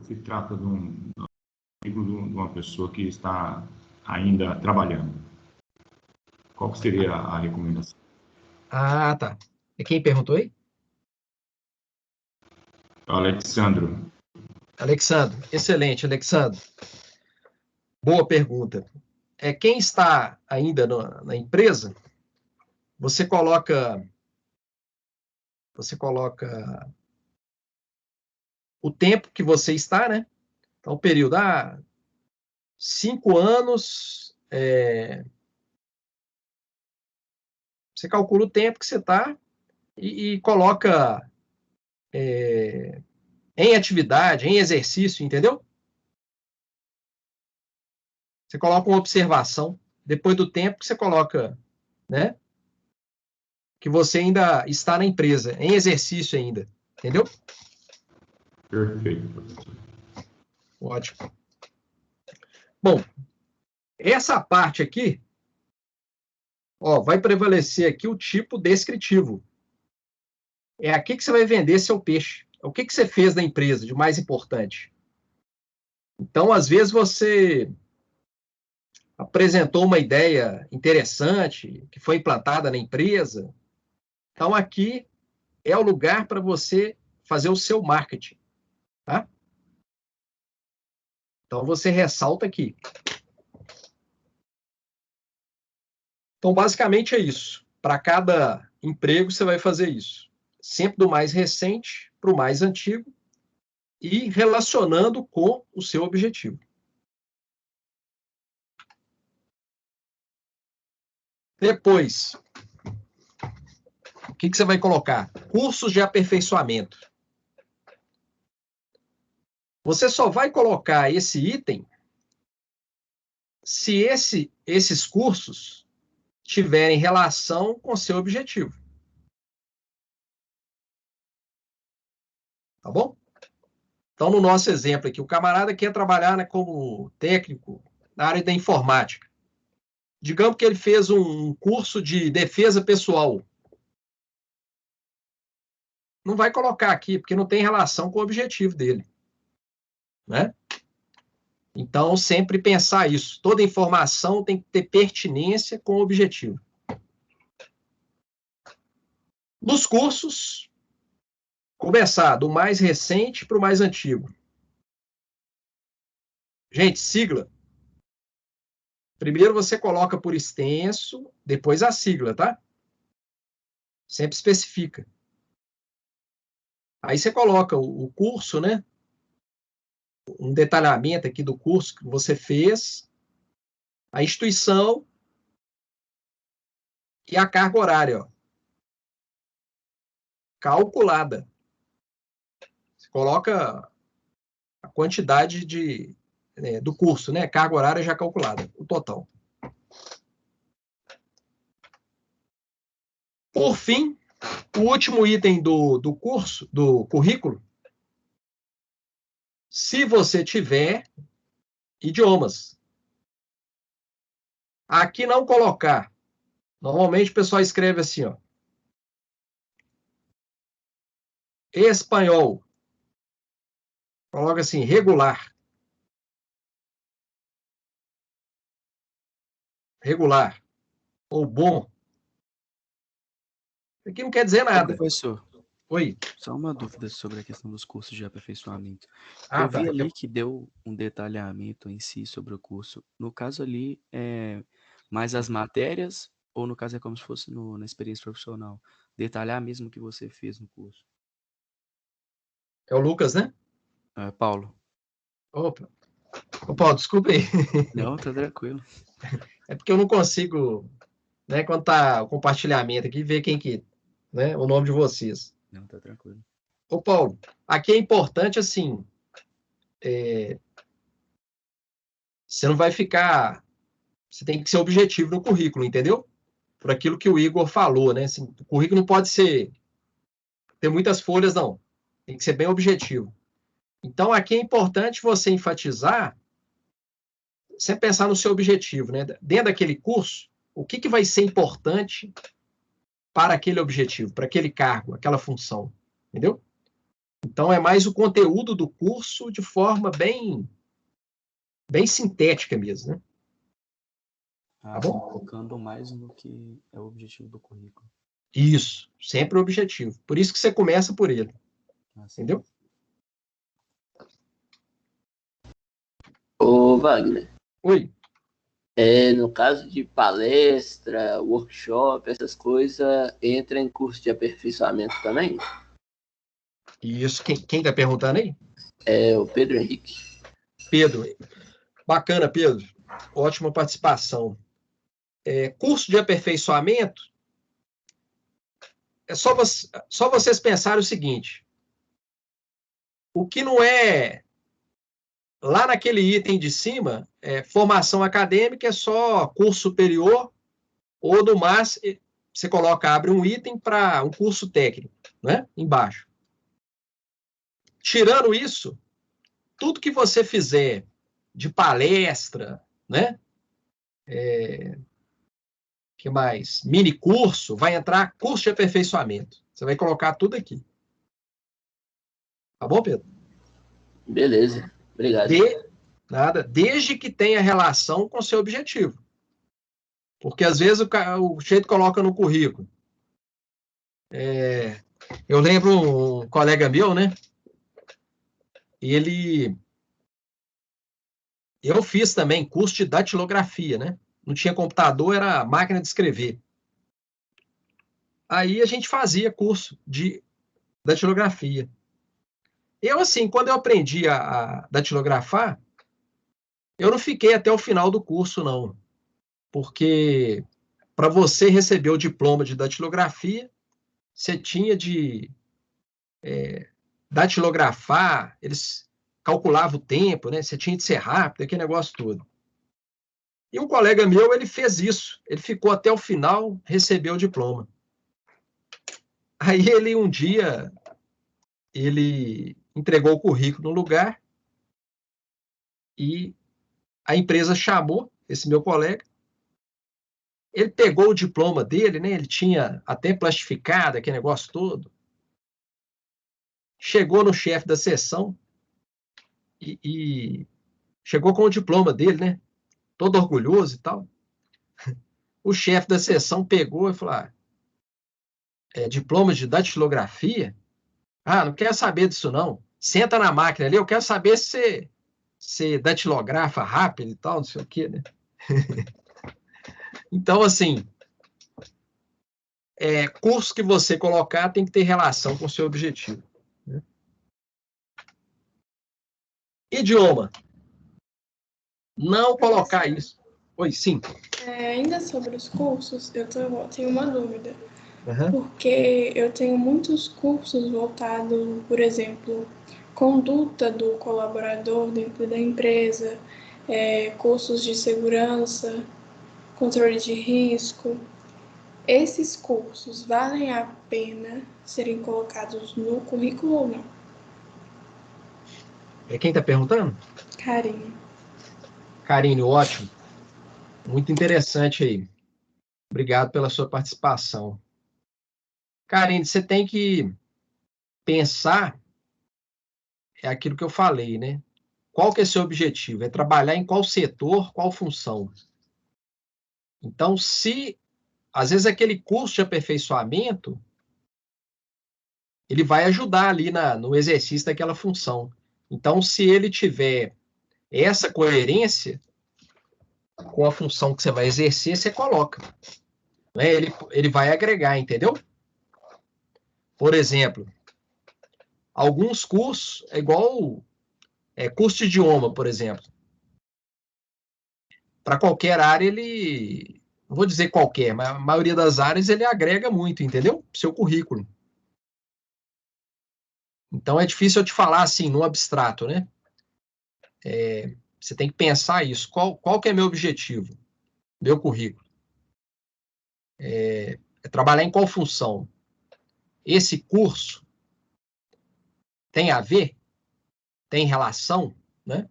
se trata de uma pessoa que está ainda trabalhando. Qual seria a recomendação? Ah, tá. E quem perguntou aí? Alexandro. Alexandre. Excelente, Alexandre. Boa pergunta. Quem está ainda na empresa, você coloca o tempo que você está, né? Então, o período, 5 anos, você calcula o tempo que você está e coloca em atividade, em exercício, entendeu? Você coloca uma observação, depois do tempo que você coloca, né? Que você ainda está na empresa, em exercício ainda, entendeu? Perfeito, professor. Ótimo. Bom, essa parte aqui, vai prevalecer aqui o tipo descritivo. É aqui que você vai vender seu peixe. O que você fez na empresa de mais importante? Então, às vezes, você apresentou uma ideia interessante que foi implantada na empresa. Então, aqui é o lugar para você fazer o seu marketing. Tá? Então, você ressalta aqui. Então, basicamente é isso. Para cada emprego, você vai fazer isso. Sempre do mais recente para o mais antigo e relacionando com o seu objetivo. Depois, o que você vai colocar? Cursos de aperfeiçoamento. Você só vai colocar esse item se esses cursos tiverem relação com seu objetivo. Tá bom? Então, no nosso exemplo aqui, o camarada quer trabalhar, né, como técnico na área da informática. Digamos que ele fez um curso de defesa pessoal. Não vai colocar aqui, porque não tem relação com o objetivo dele. Né? Então, sempre pensar isso. Toda informação tem que ter pertinência com o objetivo. Nos cursos, começar do mais recente para o mais antigo. Gente, sigla. Primeiro você coloca por extenso, depois a sigla, tá? Sempre especifica. Aí você coloca o curso, né? Um detalhamento aqui do curso que você fez, a instituição e a carga horária, ó. Calculada. Você coloca a quantidade do curso, né? Carga horária já calculada, o total. Por fim, o último item do curso, do currículo, se você tiver idiomas. Aqui não colocar. Normalmente o pessoal escreve assim, ó. Espanhol. Coloca assim, regular. Regular. Ou bom. Aqui não quer dizer nada. Professor, oi. Só uma dúvida sobre a questão dos cursos de aperfeiçoamento. Eu vi ali que deu um detalhamento em si sobre o curso. No caso ali, é mais as matérias, ou no caso é como se fosse na experiência profissional? Detalhar mesmo o que você fez no curso. É o Lucas, né? Paulo. Opa. Ô, Paulo, desculpa aí. Não, tá tranquilo. É porque eu não consigo, né, quando tá o compartilhamento aqui, ver quem que, né, o nome de vocês. Não, tá tranquilo. Ô, Paulo, aqui é importante, assim, você não vai ficar, você tem que ser objetivo no currículo, entendeu? Por aquilo que o Igor falou, né, assim, o currículo não pode ser ter muitas folhas, não. Tem que ser bem objetivo. Então, aqui é importante você enfatizar, sempre pensar no seu objetivo, né? Dentro daquele curso, o que vai ser importante para aquele objetivo, para aquele cargo, aquela função, entendeu? Então, é mais o conteúdo do curso de forma bem sintética mesmo, né? Tá bom? Focando mais no que é o objetivo do currículo. Isso, sempre o objetivo. Por isso que você começa por ele. Entendeu? Ô, Wagner. Oi. No caso de palestra, workshop, essas coisas, entra em curso de aperfeiçoamento também? Isso. Quem tá perguntando aí? É o Pedro Henrique. Pedro. Bacana, Pedro. Ótima participação. Curso de aperfeiçoamento, é só vocês pensarem o seguinte: o que não é lá naquele item de cima, formação acadêmica é só curso superior, ou no máximo você abre um item para um curso técnico, né? Embaixo. Tirando isso, tudo que você fizer de palestra, né? Que mais? Mini curso, vai entrar curso de aperfeiçoamento. Você vai colocar tudo aqui. Tá bom, Pedro? Beleza. Obrigado. Desde que tenha relação com o seu objetivo. Porque, às vezes, o jeito coloca no currículo. Eu lembro um colega meu, né? Eu fiz também curso de datilografia, né? Não tinha computador, era máquina de escrever. Aí a gente fazia curso de datilografia. Eu, assim, quando eu aprendi a datilografar, eu não fiquei até o final do curso, não. Porque para você receber o diploma de datilografia, você tinha de datilografar, eles calculavam o tempo, né? Você tinha de ser rápido, aquele negócio todo. E um colega meu, ele fez isso. Ele ficou até o final, recebeu o diploma. Aí ele, um dia, ele entregou o currículo no lugar e a empresa chamou esse meu colega. Ele pegou o diploma dele, né? Ele tinha até plastificado aquele negócio todo. Chegou no chefe da seção e chegou com o diploma dele, né? Todo orgulhoso e tal. O chefe da seção pegou e falou: diploma de datilografia? Ah, não quero saber disso, não. Senta na máquina ali, eu quero saber se você datilografa rápido e tal, não sei o quê, né? Então, assim, curso que você colocar tem que ter relação com o seu objetivo. Né? Idioma. Não colocar isso. Oi, sim. Ainda sobre os cursos, eu tenho uma dúvida. Uhum. Porque eu tenho muitos cursos voltados, por exemplo, conduta do colaborador dentro da empresa, cursos de segurança, controle de risco. Esses cursos valem a pena serem colocados no currículo ou não? Quem está perguntando? Karine. Karine, ótimo. Muito interessante aí. Obrigado pela sua participação. Karine, você tem que pensar, aquilo que eu falei, né? Qual que é seu objetivo? É trabalhar em qual setor, qual função? Então, às vezes aquele curso de aperfeiçoamento, ele vai ajudar ali no exercício daquela função. Então, se ele tiver essa coerência com a função que você vai exercer, você coloca. Né? Ele vai agregar, entendeu? Por exemplo, alguns cursos, igual curso de idioma, por exemplo. Para qualquer área, não vou dizer qualquer, mas a maioria das áreas ele agrega muito, entendeu? Seu currículo. Então, é difícil eu te falar assim, no abstrato, né? Você tem que pensar isso. Qual que é meu objetivo? Meu currículo. É trabalhar em qual função? Esse curso, tem a ver? Tem relação, né?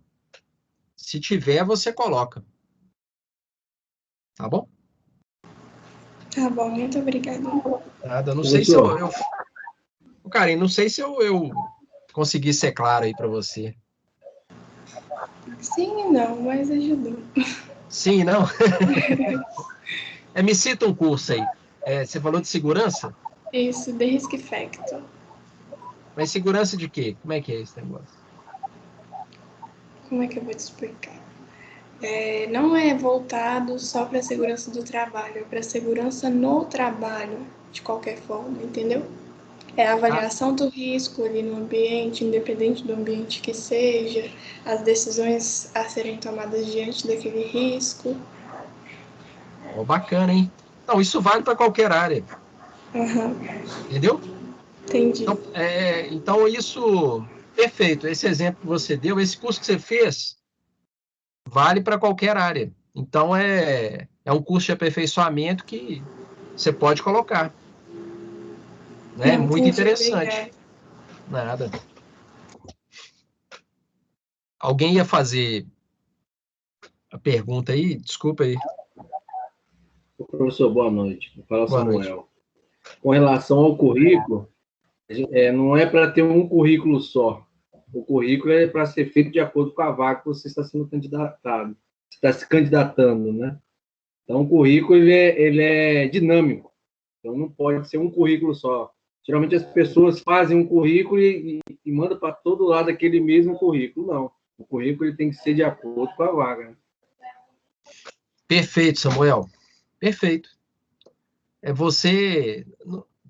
Se tiver, você coloca. Tá bom? Tá bom, muito obrigada. Nada, não sei se eu... Karen, não sei se eu consegui ser claro aí para você. Sim e não, mas ajudou. Sim, não? Me cita um curso aí. Você falou de segurança? Isso, The Risk Factor. Mas segurança de quê? Como é que é esse negócio? Como é que eu vou te explicar? Não é voltado só para a segurança do trabalho, é para a segurança no trabalho, de qualquer forma, entendeu? É a avaliação do risco ali no ambiente, independente do ambiente que seja, as decisões a serem tomadas diante daquele risco. Bacana, hein? Não, isso vale para qualquer área. Uhum. Entendeu? Entendi. Então, isso... Perfeito. Esse exemplo que você deu, esse curso que você fez, vale para qualquer área. Então, é um curso de aperfeiçoamento que você pode colocar. Né? Não, muito entendi, interessante. obrigada. Nada. Alguém ia fazer a pergunta aí? Desculpa aí. Professor, boa noite. Fala Boa Samuel. noite. Com relação ao currículo, não é para ter um currículo só. O currículo é para ser feito de acordo com a vaga que você está sendo candidatado. Você está se candidatando, né? Então, o currículo ele é dinâmico. Então, não pode ser um currículo só. Geralmente, as pessoas fazem um currículo e mandam para todo lado aquele mesmo currículo. Não. O currículo ele tem que ser de acordo com a vaga. Né? Perfeito, Samuel. Perfeito. Você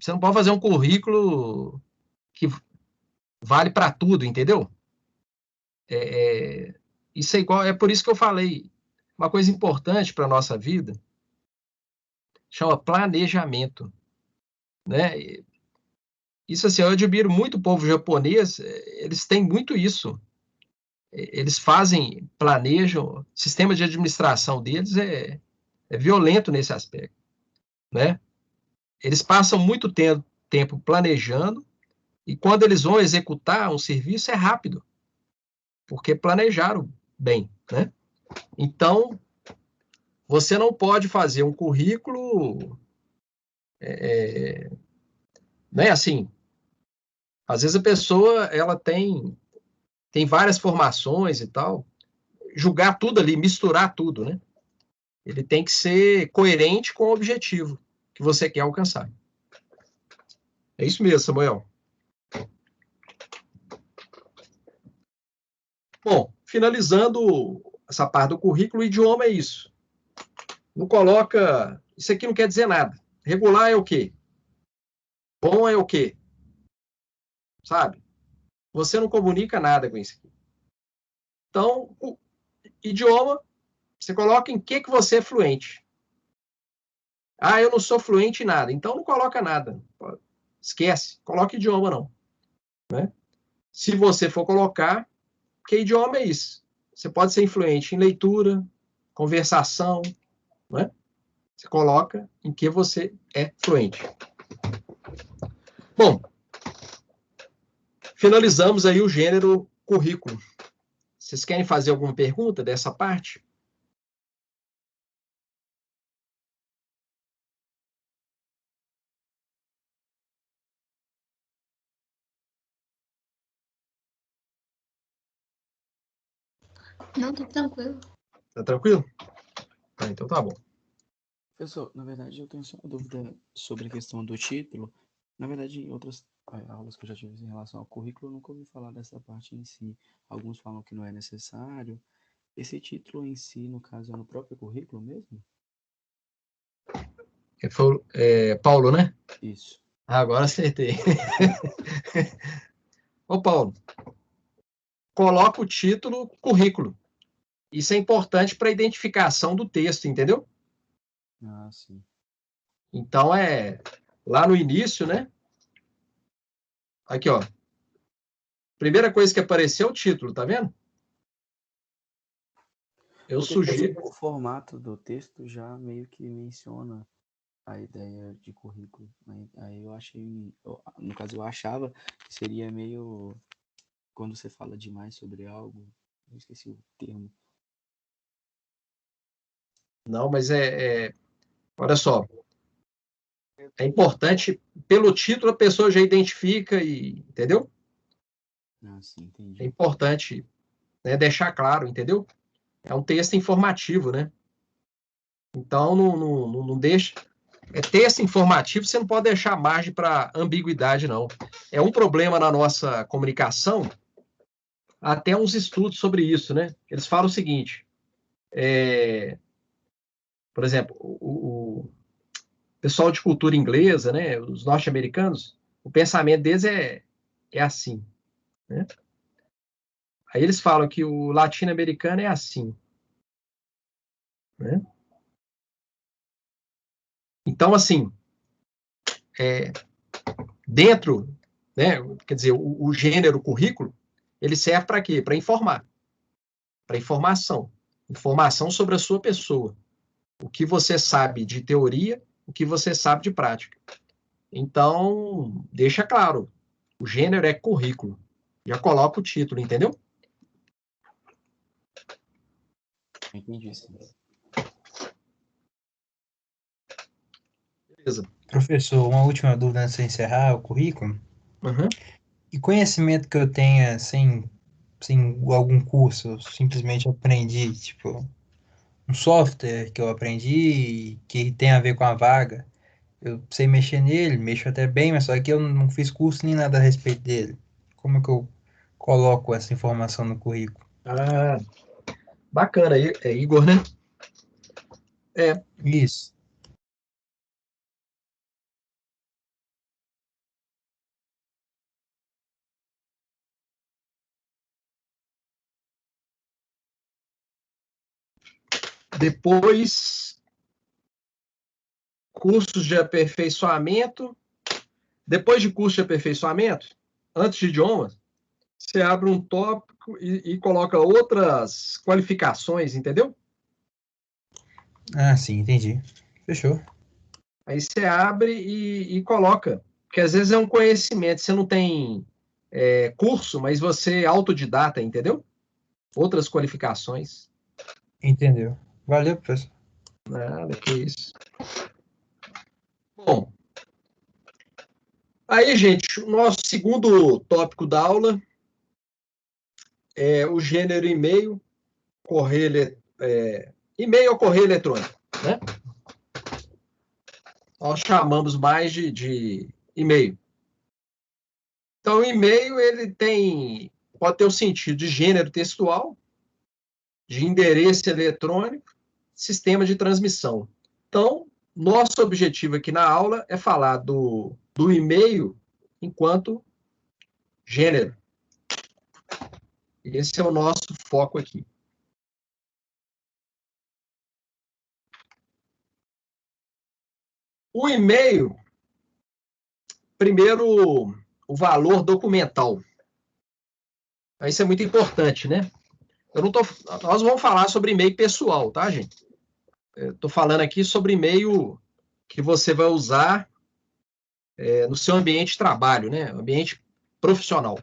não pode fazer um currículo que vale para tudo, entendeu? Isso é igual, é por isso que eu falei. Uma coisa importante para a nossa vida chama planejamento, né? Isso assim, eu admiro muito o povo japonês, eles têm muito isso. Eles planejam, o sistema de administração deles é violento nesse aspecto, né? Eles passam muito tempo planejando e quando eles vão executar um serviço é rápido, porque planejaram bem, né? Então, você não pode fazer um currículo, né? Assim, às vezes a pessoa ela tem várias formações e tal, julgar tudo ali, misturar tudo, né? Ele tem que ser coerente com o objetivo que você quer alcançar. É isso mesmo, Samuel. Bom, finalizando essa parte do currículo, o idioma é isso. Não coloca... Isso aqui não quer dizer nada. Regular é o quê? Bom é o quê? Sabe? Você não comunica nada com isso aqui. Então, o idioma, você coloca em que você é fluente. Ah, eu não sou fluente em nada. Então, não coloca nada. Esquece. Coloca idioma, não. Né? Se você for colocar, que idioma é isso? Você pode ser influente em leitura, conversação, né? Você coloca em que você é fluente. Bom, finalizamos aí o gênero currículo. Vocês querem fazer alguma pergunta dessa parte? Não, tá tranquilo. Tá tranquilo? Então tá bom. Professor, na verdade eu tenho só uma dúvida sobre a questão do título. Na verdade, em outras aulas que eu já tive em relação ao currículo, eu nunca ouvi falar dessa parte em si. Alguns falam que não é necessário. Esse título em si, no caso, é no próprio currículo mesmo? Paulo, né? Isso. Agora acertei. Ô, Paulo, coloca o título currículo. Isso é importante para a identificação do texto, entendeu? Ah, sim. Então, lá no início, né? Aqui, ó. Primeira coisa que apareceu é o título, tá vendo? Eu sugiro... O formato do texto já meio que menciona a ideia de currículo, né? Aí eu achei, no caso eu achava que seria meio quando você fala demais sobre algo, eu esqueci o termo. Não, mas olha só, é importante, pelo título a pessoa já identifica e, entendeu? Ah, sim, entendi. É importante, né, deixar claro, entendeu? É um texto informativo, né? Então, não deixa... É texto informativo, você não pode deixar margem para ambiguidade, não. É um problema na nossa comunicação, até uns estudos sobre isso, né? Eles falam o seguinte, por exemplo, o pessoal de cultura inglesa, né, os norte-americanos, o pensamento deles é assim, né? Aí eles falam que o latino-americano é assim, né? Então, assim, dentro, né, quer dizer, o gênero, o currículo, ele serve para quê? Para informar, para informação. Informação sobre a sua pessoa. O que você sabe de teoria, o que você sabe de prática. Então, deixa claro, o gênero é currículo. Já coloca o título, entendeu? Entendi, sim. Beleza. Professor, uma última dúvida antes de encerrar o currículo. Uhum. E conhecimento que eu tenha sem algum curso, eu simplesmente aprendi, tipo, um software que eu aprendi que tem a ver com a vaga. Eu sei mexer nele, mexo até bem, mas só que eu não fiz curso nem nada a respeito dele. Como que eu coloco essa informação no currículo? Ah, bacana. É Igor, né? Isso. Depois, cursos de aperfeiçoamento. Depois de curso de aperfeiçoamento, antes de idiomas, você abre um tópico e coloca outras qualificações, entendeu? Ah, sim, entendi. Fechou. Aí você abre e coloca. Porque às vezes é um conhecimento, você não tem curso, mas você é autodidata, entendeu? Outras qualificações. Entendeu. Valeu, professor. Nada, que isso. Bom, aí, gente, o nosso segundo tópico da aula é o gênero e-mail, e-mail ou correio eletrônico, né? Nós chamamos mais de e-mail. Então, o e-mail, ele pode ter o sentido de gênero textual, de endereço eletrônico, sistema de transmissão. Então, nosso objetivo aqui na aula é falar do e-mail enquanto gênero. Esse é o nosso foco aqui. O e-mail, primeiro, o valor documental. Isso é muito importante, né? Nós vamos falar sobre e-mail pessoal, tá, gente? Estou falando aqui sobre e-mail que você vai usar no seu ambiente de trabalho, né? Ambiente profissional.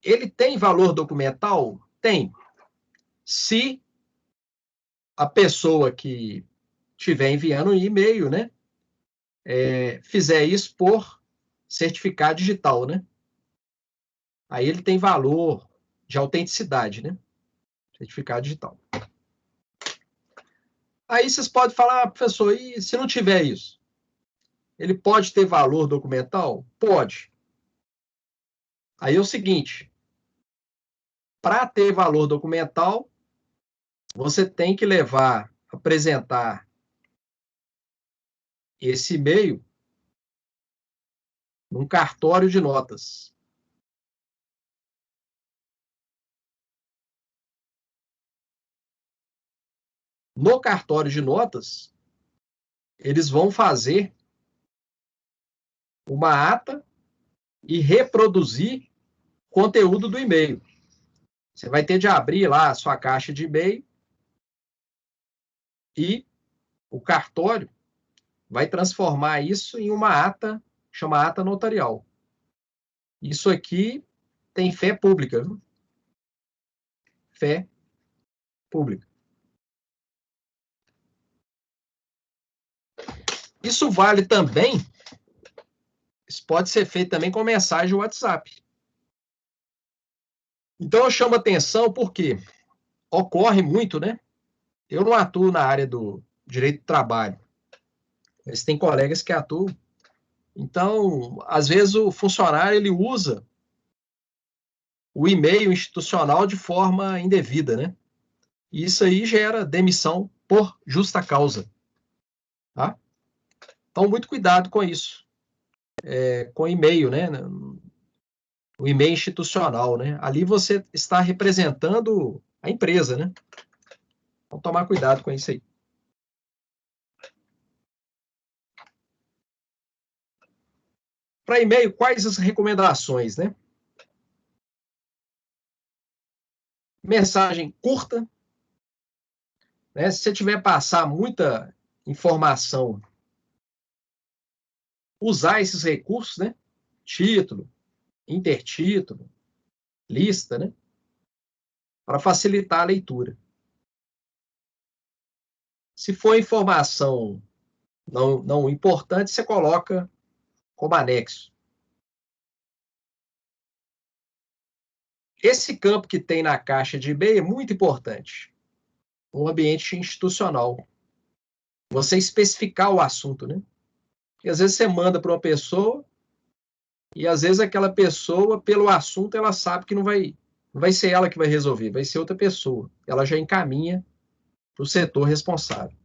Ele tem valor documental? Tem. Se a pessoa que estiver enviando um e-mail, né, fizer isso por certificado digital, né? Aí ele tem valor de autenticidade, né? Certificado digital. Aí vocês podem falar, professor, e se não tiver isso? Ele pode ter valor documental? Pode. Aí é o seguinte, para ter valor documental, você tem que apresentar esse e-mail num cartório de notas. No cartório de notas, eles vão fazer uma ata e reproduzir conteúdo do e-mail. Você vai ter de abrir lá a sua caixa de e-mail e o cartório vai transformar isso em uma ata, chama ata notarial. Isso aqui tem fé pública, viu? Fé pública. Isso vale também, isso pode ser feito também com mensagem WhatsApp. Então, eu chamo atenção porque ocorre muito, né? Eu não atuo na área do direito do trabalho, mas tem colegas que atuam. Então, às vezes o funcionário ele usa o e-mail institucional de forma indevida, né? E isso aí gera demissão por justa causa. Tá? Então, muito cuidado com isso. Com e-mail, né? O e-mail institucional, né? Ali você está representando a empresa, né? Então, tomar cuidado com isso aí. Para e-mail, quais as recomendações, né? Mensagem curta, né? Se você tiver passar muita informação, usar esses recursos, né? Título, intertítulo, lista, né? Para facilitar a leitura. Se for informação não importante, você coloca como anexo. Esse campo que tem na caixa de e-mail é muito importante. Um ambiente institucional. Você especificar o assunto, né? Porque às vezes você manda para uma pessoa e às vezes aquela pessoa, pelo assunto, ela sabe que não vai ser ela que vai resolver, vai ser outra pessoa. Ela já encaminha para o setor responsável.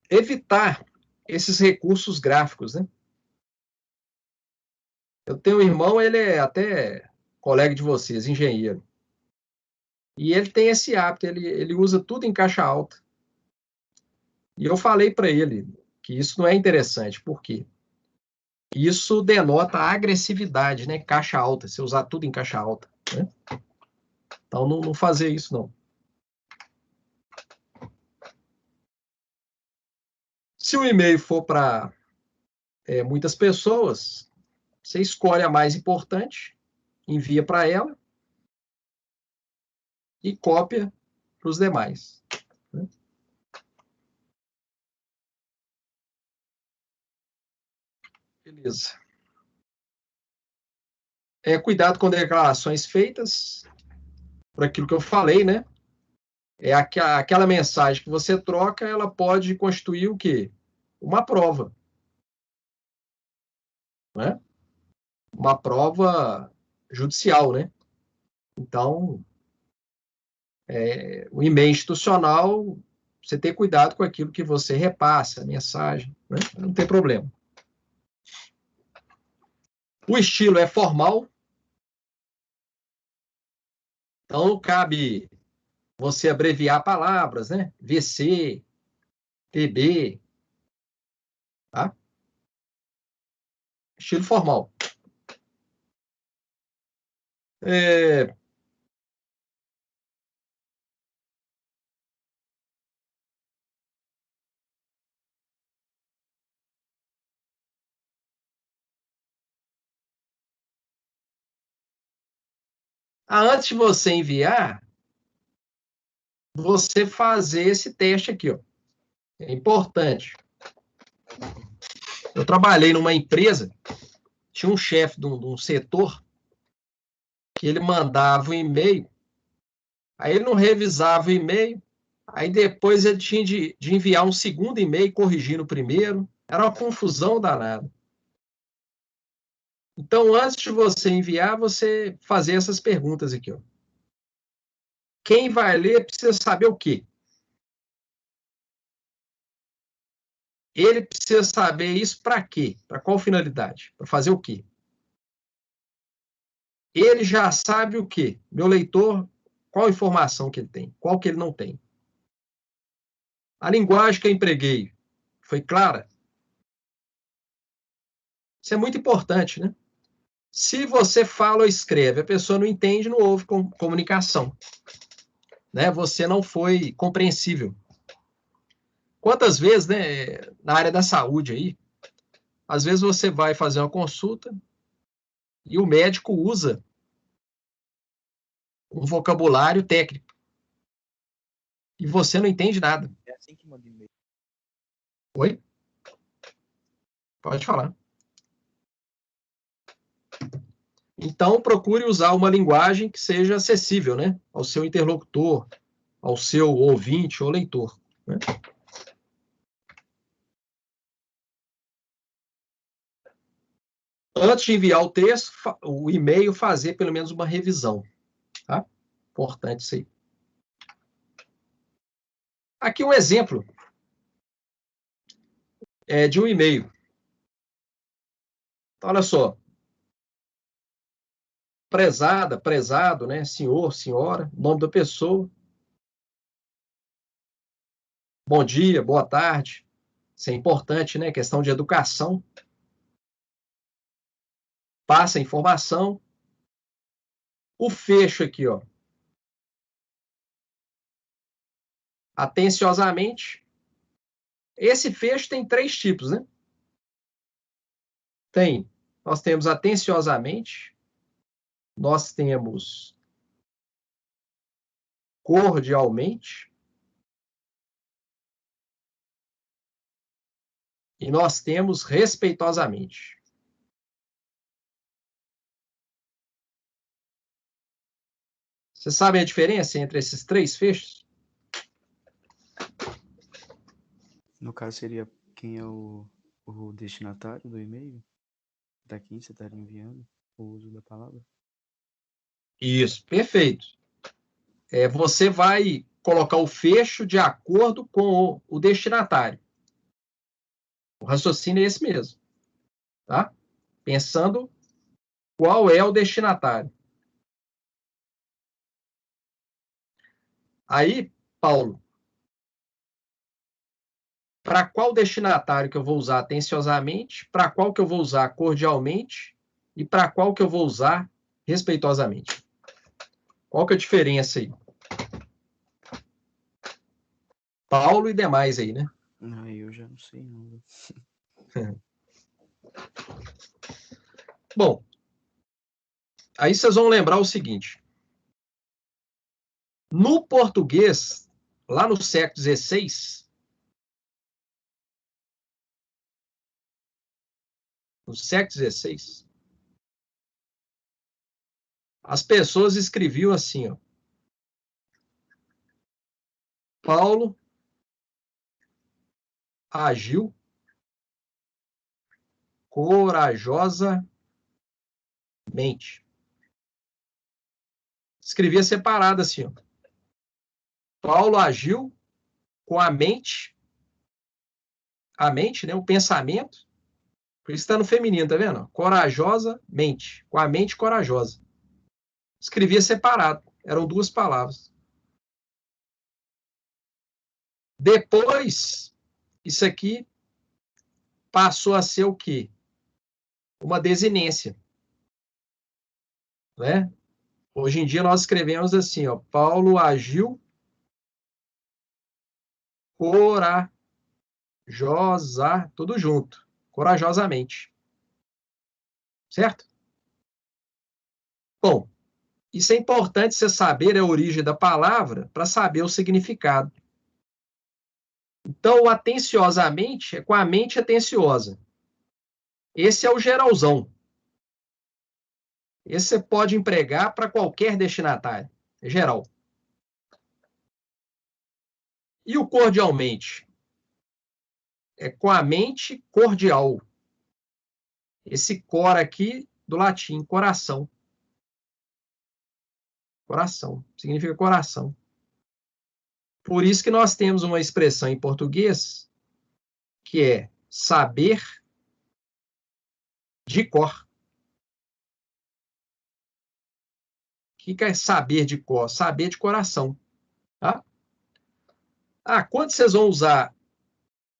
Evitar esses recursos gráficos, né? Eu tenho um irmão, ele é até colega de vocês, engenheiro. E ele tem esse hábito, ele usa tudo em caixa alta. E eu falei para ele que isso não é interessante. Por quê? Isso denota agressividade, né? Caixa alta, você usar tudo em caixa alta. Né? Então, não fazer isso, não. Se o e-mail for para muitas pessoas, você escolhe a mais importante, envia para ela e cópia para os demais. Né? Beleza. Cuidado com declarações feitas por aquilo que eu falei, né? Aquela mensagem que você troca, ela pode constituir o quê? Uma prova. Né? Uma prova judicial, né? Então, o e-mail institucional, você tem cuidado com aquilo que você repassa, a mensagem, né? Não tem problema. O estilo é formal. Então, cabe você abreviar palavras, né? VC, TB, tá? Estilo formal. Antes de você enviar, você fazer esse teste aqui, ó. É importante. Eu trabalhei numa empresa, tinha um chefe de um setor que ele mandava um e-mail, aí ele não revisava o e-mail, aí depois ele tinha de enviar um segundo e-mail corrigindo o primeiro. Era uma confusão danada. Então, antes de você enviar, você fazer essas perguntas aqui, ó. Quem vai ler precisa saber o quê? Ele precisa saber isso para quê? Para qual finalidade? Para fazer o quê? Ele já sabe o quê? Meu leitor, qual informação que ele tem? Qual que ele não tem? A linguagem que eu empreguei foi clara? Isso é muito importante, né? Se você fala ou escreve, a pessoa não entende, não houve comunicação. Né? Você não foi compreensível. Quantas vezes, né, na área da saúde aí, Às vezes você vai fazer uma consulta e o médico usa um vocabulário técnico. E você não entende nada. É assim que manda e-mail. Oi? Pode falar. Então, procure usar uma linguagem que seja acessível, né, ao seu interlocutor, ao seu ouvinte ou leitor, né? Antes de enviar o texto, o e-mail, fazer pelo menos uma revisão, tá? Importante isso aí. Aqui um exemplo de um e-mail. Então, olha só. Prezada, prezado, né? Senhor, senhora, nome da pessoa. Bom dia, boa tarde. Isso é importante, né? Questão de educação. Passa a informação. O fecho aqui, ó. Atenciosamente. Esse fecho tem 3 tipos, né? Nós temos atenciosamente, nós temos cordialmente e nós temos respeitosamente. Vocês sabem a diferença entre esses 3 fechos? No caso, seria quem é o destinatário do e-mail? Da quem você estaria enviando o uso da palavra? Isso, perfeito. Você vai colocar o fecho de acordo com o destinatário. O raciocínio é esse mesmo, tá? Pensando qual é o destinatário. Aí, Paulo, para qual destinatário que eu vou usar atenciosamente, para qual que eu vou usar cordialmente e para qual que eu vou usar respeitosamente? Qual que é a diferença aí? Paulo e demais aí, né? Eu já não sei, não. Bom, aí vocês vão lembrar o seguinte. No português, lá no século XVI, as pessoas escreviam assim, ó. Paulo agiu corajosamente. Escrevia separado assim, ó. Paulo agiu com a mente, né, o pensamento, por isso está no feminino, tá vendo? Corajosamente, com a mente corajosa. Escrevia separado, eram 2 palavras. Depois, isso aqui passou a ser o quê? Uma desinência, né? Hoje em dia nós escrevemos assim, ó, Paulo agiu tudo junto, corajosamente. Certo? Bom, isso é importante você saber a origem da palavra para saber o significado. Então, o atenciosamente é com a mente atenciosa. Esse é o geralzão. Esse você pode empregar para qualquer destinatário. É geral. E o cordialmente? É com a mente cordial. Esse cor aqui, do latim, coração. Coração. Significa coração. Por isso que nós temos uma expressão em português que é saber de cor. O que é saber de cor? Saber de coração. Tá? Quando vocês vão usar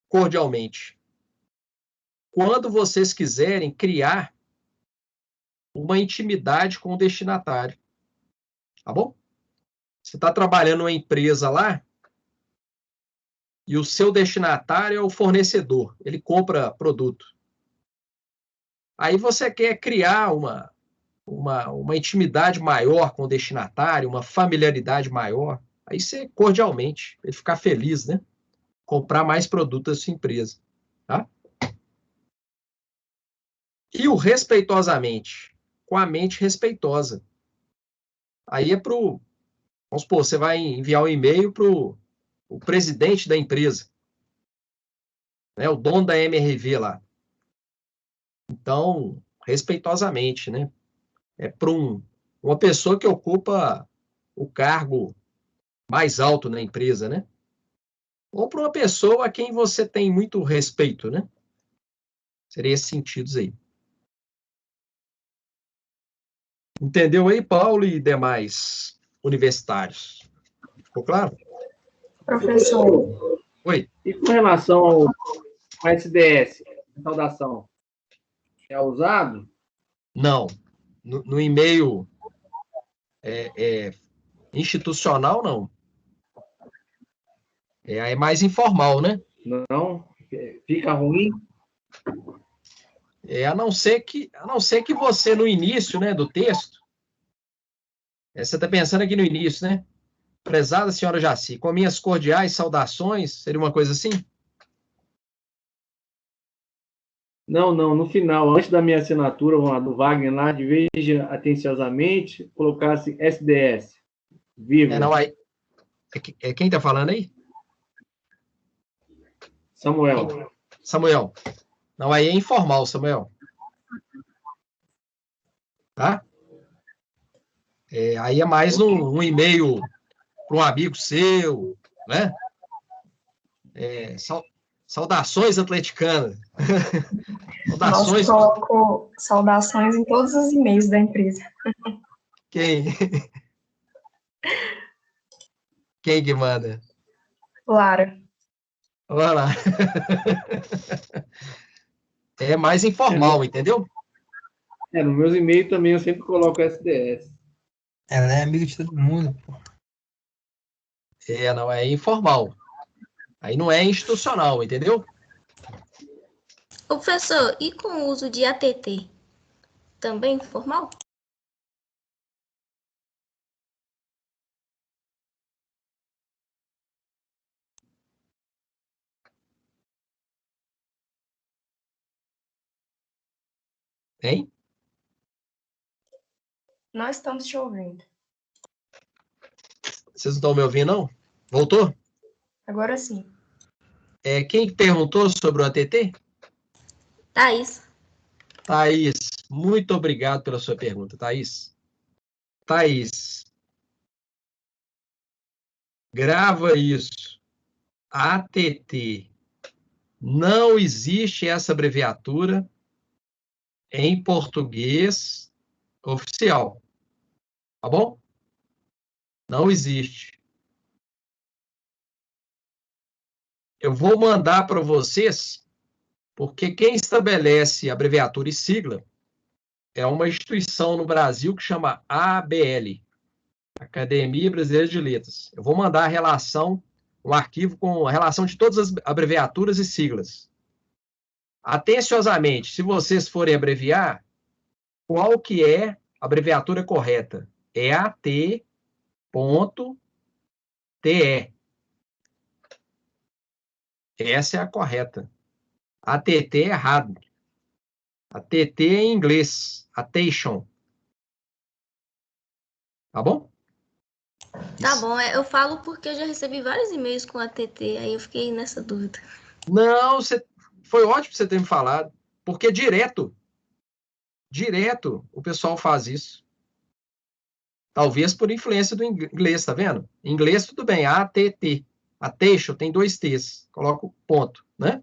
cordialmente? Quando vocês quiserem criar uma intimidade com o destinatário. Tá bom? Você está trabalhando numa empresa lá e o seu destinatário é o fornecedor. Ele compra produto. Aí você quer criar uma intimidade maior com o destinatário, uma familiaridade maior. Aí você, cordialmente, ele ficar feliz, né? Comprar mais produtos da sua empresa. Tá? E o respeitosamente, com a mente respeitosa. Aí é pro... Vamos supor, você vai enviar um e-mail pro o presidente da empresa, né? O dono da MRV lá. Então, respeitosamente, né? É para uma pessoa que ocupa o cargo mais alto na empresa, né? Ou para uma pessoa a quem você tem muito respeito, né? Seria esses sentidos aí. Entendeu aí, Paulo e demais universitários? Ficou claro? Professor. Oi. E com relação ao SDS, saudação, é usado? Não. No e-mail institucional, não. É mais informal, né? Não? Fica ruim? A não ser que você, no início, né, do texto, você está pensando aqui no início, né? Prezada senhora Jaci, com minhas cordiais saudações, seria uma coisa assim? Não, no final, antes da minha assinatura, do Wagner lá, de veja atenciosamente, colocasse SDS, vírgula. Não, aí, quem está falando aí? Samuel. Não, aí é informal, Samuel. Tá? Aí é mais um e-mail para um amigo seu, né? Saudações atleticanas. Saudações. Nossa, coloco saudações em todos os e-mails da empresa. Quem que manda? Lara. Olha lá. É mais informal, entendeu? Nos meus e-mails também eu sempre coloco SDS. Ela é amiga de todo mundo, pô. Não, é informal. Aí não é institucional, entendeu? Professor, e com o uso de ATT? Também informal? Hein? Nós estamos te ouvindo. Vocês não estão me ouvindo, não? Voltou? Agora sim. Quem perguntou sobre o ATT? Thaís. Thaís, muito obrigado pela sua pergunta, Thaís. Thaís, grava isso. ATT. Não existe essa abreviatura em português oficial. Tá bom? Não existe. Eu vou mandar para vocês, porque quem estabelece abreviatura e sigla é uma instituição no Brasil que chama ABL, Academia Brasileira de Letras. Eu vou mandar a relação, um arquivo com a relação de todas as abreviaturas e siglas. Atenciosamente, se vocês forem abreviar, qual que é a abreviatura correta? É AT.TE. Essa é a correta. ATT é errado. ATT é em inglês. Attention. Tá bom? Tá bom, eu falo porque eu já recebi vários e-mails com ATT, aí eu fiquei nessa dúvida. Não, foi ótimo você ter me falado, porque direto o pessoal faz isso. Talvez por influência do inglês, tá vendo? Em inglês tudo bem, ATT. Attention tem 2 T's, coloca o ponto, né?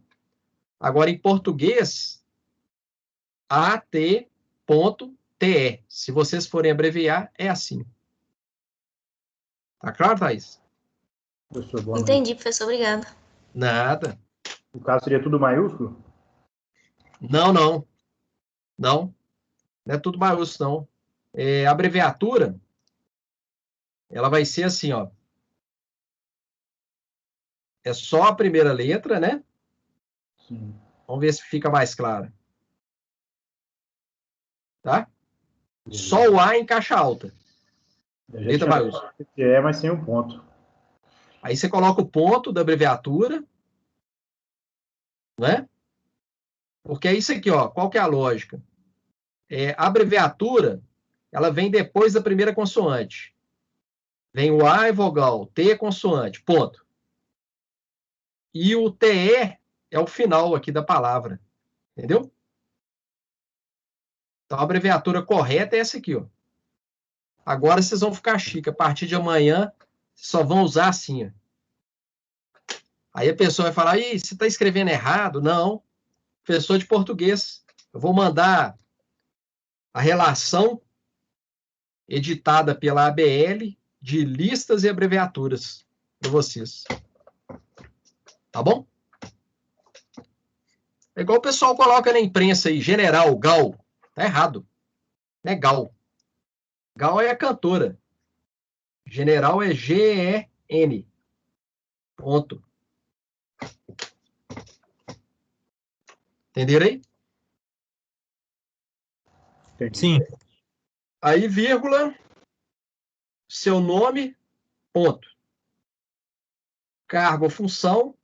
Agora em português, AT.TE. Se vocês forem abreviar, é assim. Tá claro, Thaís? Professor, entendi, professor, obrigado. Nada. No caso, seria tudo maiúsculo? Não. Não é tudo maiúsculo, não. A abreviatura, ela vai ser assim, ó. É só a primeira letra, né? Sim. Vamos ver se fica mais claro. Tá? Só o A em caixa alta. Letra maiúscula. Mas sem o ponto. Aí você coloca o ponto da abreviatura, né? Porque é isso aqui, ó. Qual que é a lógica? A abreviatura, ela vem depois da primeira consoante. Vem o A é vogal, T é consoante, ponto. E o TE é o final aqui da palavra. Entendeu? Então, a abreviatura correta é essa aqui, ó. Agora vocês vão ficar chique. A partir de amanhã, só vão usar assim, ó. Aí a pessoa vai falar, ih, você está escrevendo errado? Não. Professor de português. Eu vou mandar a relação editada pela ABL de listas e abreviaturas para vocês. Tá bom? É igual o pessoal coloca na imprensa aí, general, Gal. Tá errado. Não é Gal. Gal é a cantora. General é G-E-N. Ponto. Entenderam aí? Sim. Aí, vírgula, seu nome, ponto. Cargo ou função,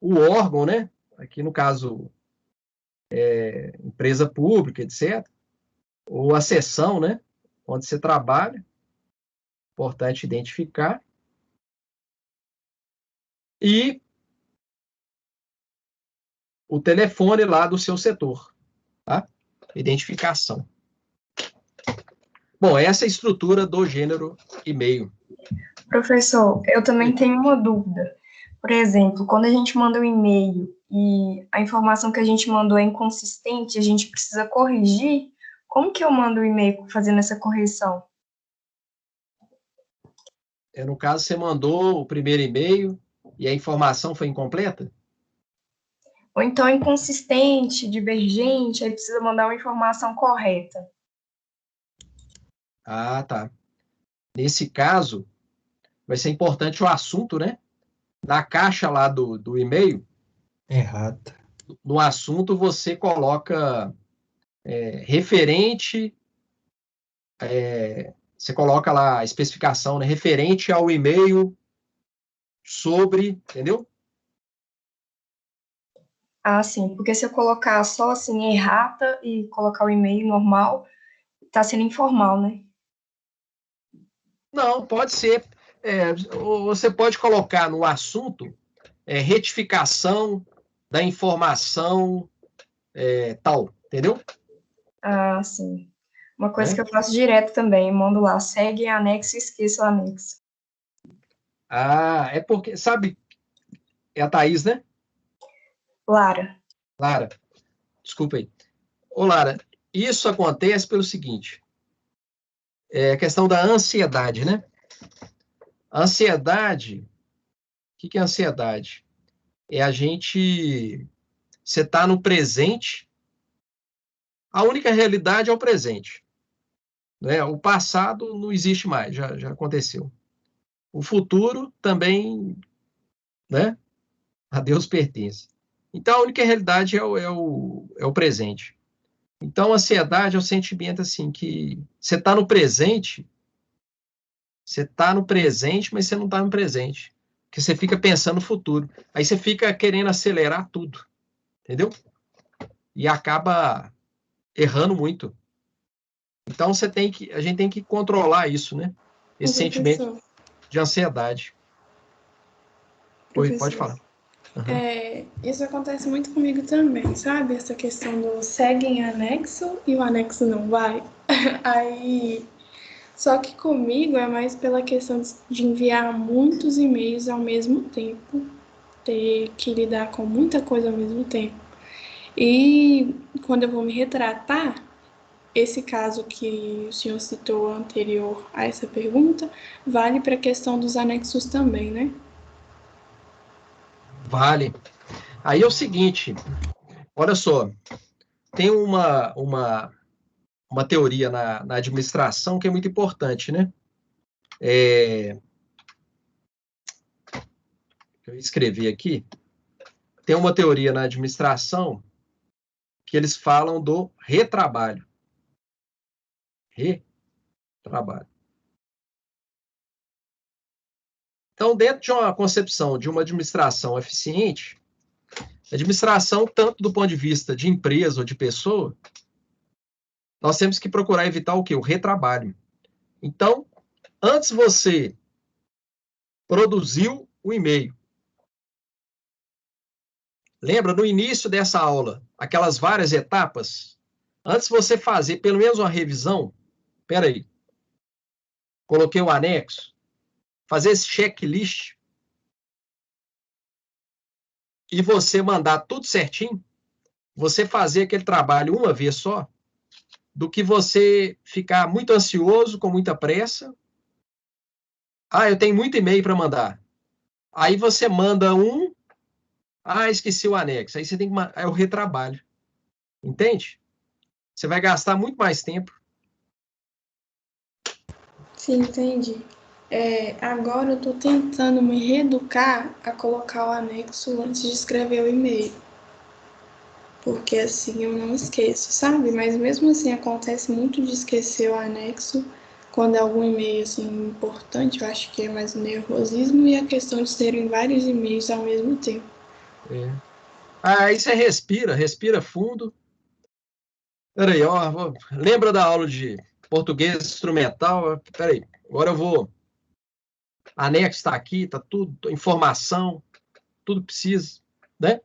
o órgão, né? Aqui no caso, empresa pública, etc. Ou a seção, né? Onde você trabalha. Importante identificar. E o telefone lá do seu setor, tá? Identificação. Bom, essa é a estrutura do gênero e-mail. Professor, eu também tenho uma dúvida. Por exemplo, quando a gente manda um e-mail e a informação que a gente mandou é inconsistente, a gente precisa corrigir, como que eu mando o e-mail fazendo essa correção? No caso, você mandou o primeiro e-mail e a informação foi incompleta? Ou então inconsistente, divergente, aí precisa mandar uma informação correta. Ah, tá. Nesse caso, vai ser importante o assunto, né? Na caixa lá do e-mail. Errado. No assunto, você coloca referente, você coloca lá a especificação, né? Referente ao e-mail sobre, entendeu? Ah, sim, porque se eu colocar só assim, errata e colocar o e-mail normal, tá sendo informal, né? Não, pode ser. Você pode colocar no assunto retificação da informação tal, entendeu? Ah, sim. Uma coisa que eu faço direto também, mando lá, segue anexo e esqueça o anexo. Ah, é porque, sabe, é a Thaís, né? Lara. Lara, desculpa aí. Ô, Lara, isso acontece pelo seguinte, a questão da ansiedade, né? A ansiedade, o que é ansiedade? É a gente, você está no presente, a única realidade é o presente. Né? O passado não existe mais, já aconteceu. O futuro também, né? A Deus pertence. Então, a única realidade é o presente. Então, a ansiedade é o sentimento assim que você está no presente, mas você não está no presente. Porque você fica pensando no futuro. Aí você fica querendo acelerar tudo. Entendeu? E acaba errando muito. Então, a gente tem que controlar isso, né? Esse sentimento de ansiedade. Oi, pode falar. Uhum. Isso acontece muito comigo também, sabe? Essa questão do segue em anexo e o anexo não vai. Aí, só que comigo é mais pela questão de enviar muitos e-mails ao mesmo tempo, ter que lidar com muita coisa ao mesmo tempo. E quando eu vou me retratar, esse caso que o senhor citou anterior a essa pergunta, vale para a questão dos anexos também, né? Vale. Aí é o seguinte, olha só, tem uma teoria na administração que é muito importante, né? Eu escrevi aqui. Tem uma teoria na administração que eles falam do retrabalho. retrabalho. Então, dentro de uma concepção de uma administração eficiente, administração, tanto do ponto de vista de empresa ou de pessoa, nós temos que procurar evitar o quê? O retrabalho. Então, antes você produziu o e-mail. Lembra, no início dessa aula, aquelas várias etapas? Antes de você fazer pelo menos uma revisão, espera aí, coloquei o anexo, fazer esse checklist e você mandar tudo certinho, você fazer aquele trabalho uma vez só, do que você ficar muito ansioso, com muita pressa. Ah, eu tenho muito e-mail para mandar. Aí você manda um, esqueci o anexo. Aí você tem que mandar, é o retrabalho. Entende? Você vai gastar muito mais tempo. Sim, entendi. Agora eu estou tentando me reeducar a colocar o anexo antes de escrever o e-mail. Porque assim eu não esqueço, sabe? Mas mesmo assim acontece muito de esquecer o anexo quando é algum e-mail assim importante. Eu acho que é mais o nervosismo e a questão de terem vários e-mails ao mesmo tempo. Aí você respira fundo. Peraí, ó, lembra da aula de português instrumental? Peraí, agora eu vou. Anexo está aqui, está tudo, informação, tudo precisa, né?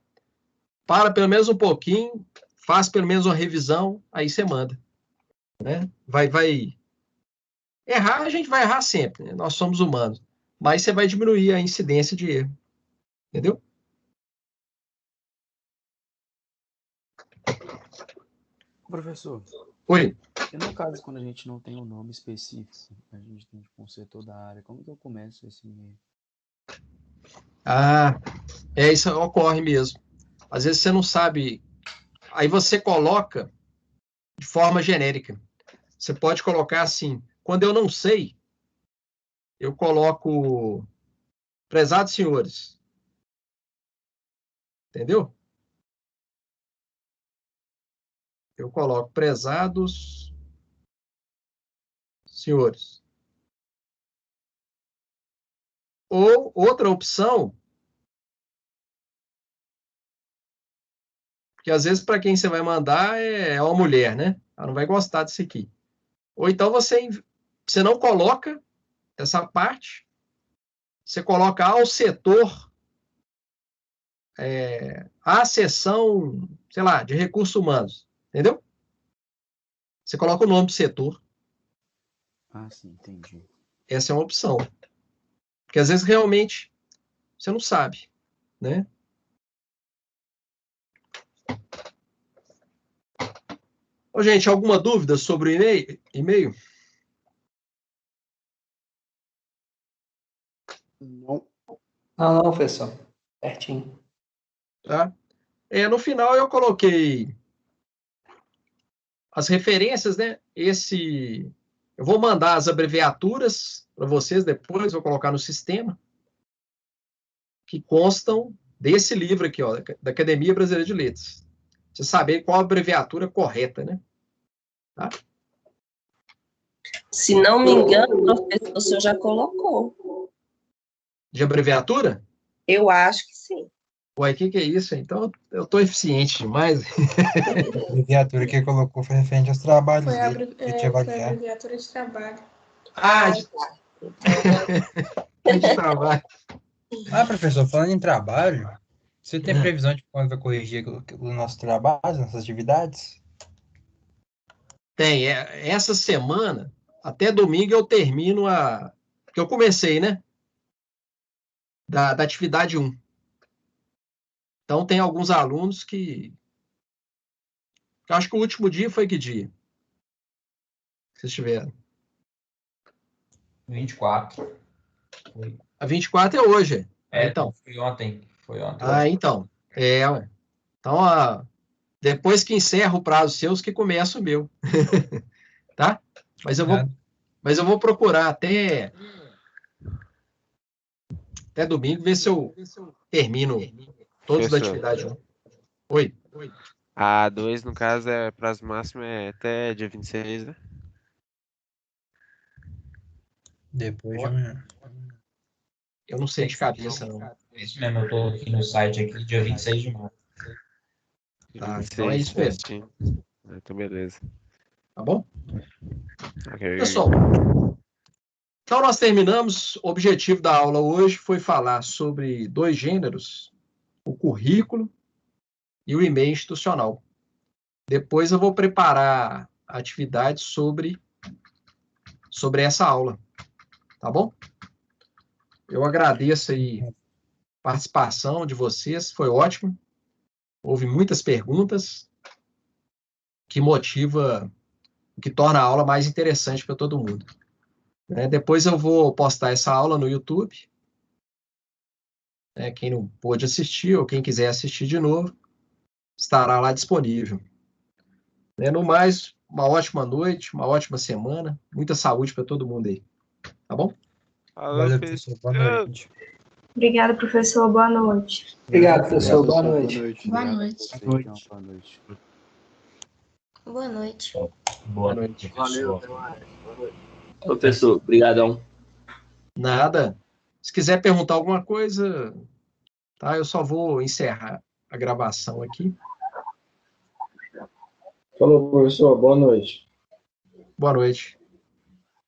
Para pelo menos um pouquinho, faz pelo menos uma revisão, aí você manda, né? Vai errar, a gente vai errar sempre, né? Nós somos humanos, mas você vai diminuir a incidência de erro, entendeu? Professor. Oi. E no caso, quando a gente não tem um nome específico, a gente tem tipo, um setor da área, como que eu começo esse e-mail? Isso ocorre mesmo. Às vezes você não sabe, aí você coloca de forma genérica. Você pode colocar assim, quando eu não sei, eu coloco prezados senhores. Entendeu? Eu coloco prezados senhores. Ou outra opção, que às vezes para quem você vai mandar é uma mulher, né? Ela não vai gostar disso aqui. Ou então você não coloca essa parte, você coloca ao setor, a seção, sei lá, de recursos humanos, entendeu? Você coloca o nome do setor. Sim, entendi. Essa é uma opção. Porque às vezes realmente você não sabe, né? Ô, gente, alguma dúvida sobre o e-mail? Não, professor. Certinho. Tá? No final eu coloquei as referências, né? Eu vou mandar as abreviaturas para vocês depois, vou colocar no sistema, que constam desse livro aqui, ó, da Academia Brasileira de Letras. Você saber qual a abreviatura correta, né? Tá? Se não me engano, professor, o senhor já colocou. De abreviatura? Eu acho que sim. Ué, o que é isso? Então, eu estou eficiente demais. A abreviatura que ele colocou foi referente aos trabalhos Foi a dele. abreviatura de trabalho. De trabalho. Professor, falando em trabalho, você tem previsão de quando vai corrigir o nosso trabalho, nossas atividades? Tem. Essa semana, até domingo, eu termino que eu comecei, né? Da atividade 1. Então, tem alguns alunos que... Eu acho que o último dia foi que dia? Vocês tiveram? 24. Foi. A 24 é hoje. Então. Foi ontem. Então. Então, depois que encerra o prazo seus, que começa o meu. Tá? Mas eu vou procurar até domingo, ver se eu termino todos da atividade 1. Oi. A 2, no caso, prazo máximo é até dia 26, né? Depois de amanhã. Eu não sei de cabeça, não. É isso mesmo, eu tô aqui no site aqui, dia 26 de março. Tá, então é isso mesmo. certinho. Então, beleza. Tá bom? Ok. Pessoal, então nós terminamos. O objetivo da aula hoje foi falar sobre 2 gêneros, o currículo e o e-mail institucional. Depois eu vou preparar atividades sobre essa aula, tá bom? Eu agradeço aí a participação de vocês, foi ótimo. Houve muitas perguntas, que torna a aula mais interessante para todo mundo. Depois eu vou postar essa aula no YouTube. Quem não pôde assistir ou quem quiser assistir de novo, estará lá disponível. No mais, uma ótima noite, uma ótima semana, muita saúde para todo mundo aí. Tá bom? Valeu, professor. Boa noite. Obrigada, professor. Boa noite. Obrigado, professor. Boa noite. Boa noite. Boa noite. Boa noite. Boa noite, Valeu, professor. até mais. Boa noite. Professor, brigadão. Nada. Se quiser perguntar alguma coisa, tá? Eu só vou encerrar a gravação aqui. Falou, professor. Boa noite. Boa noite.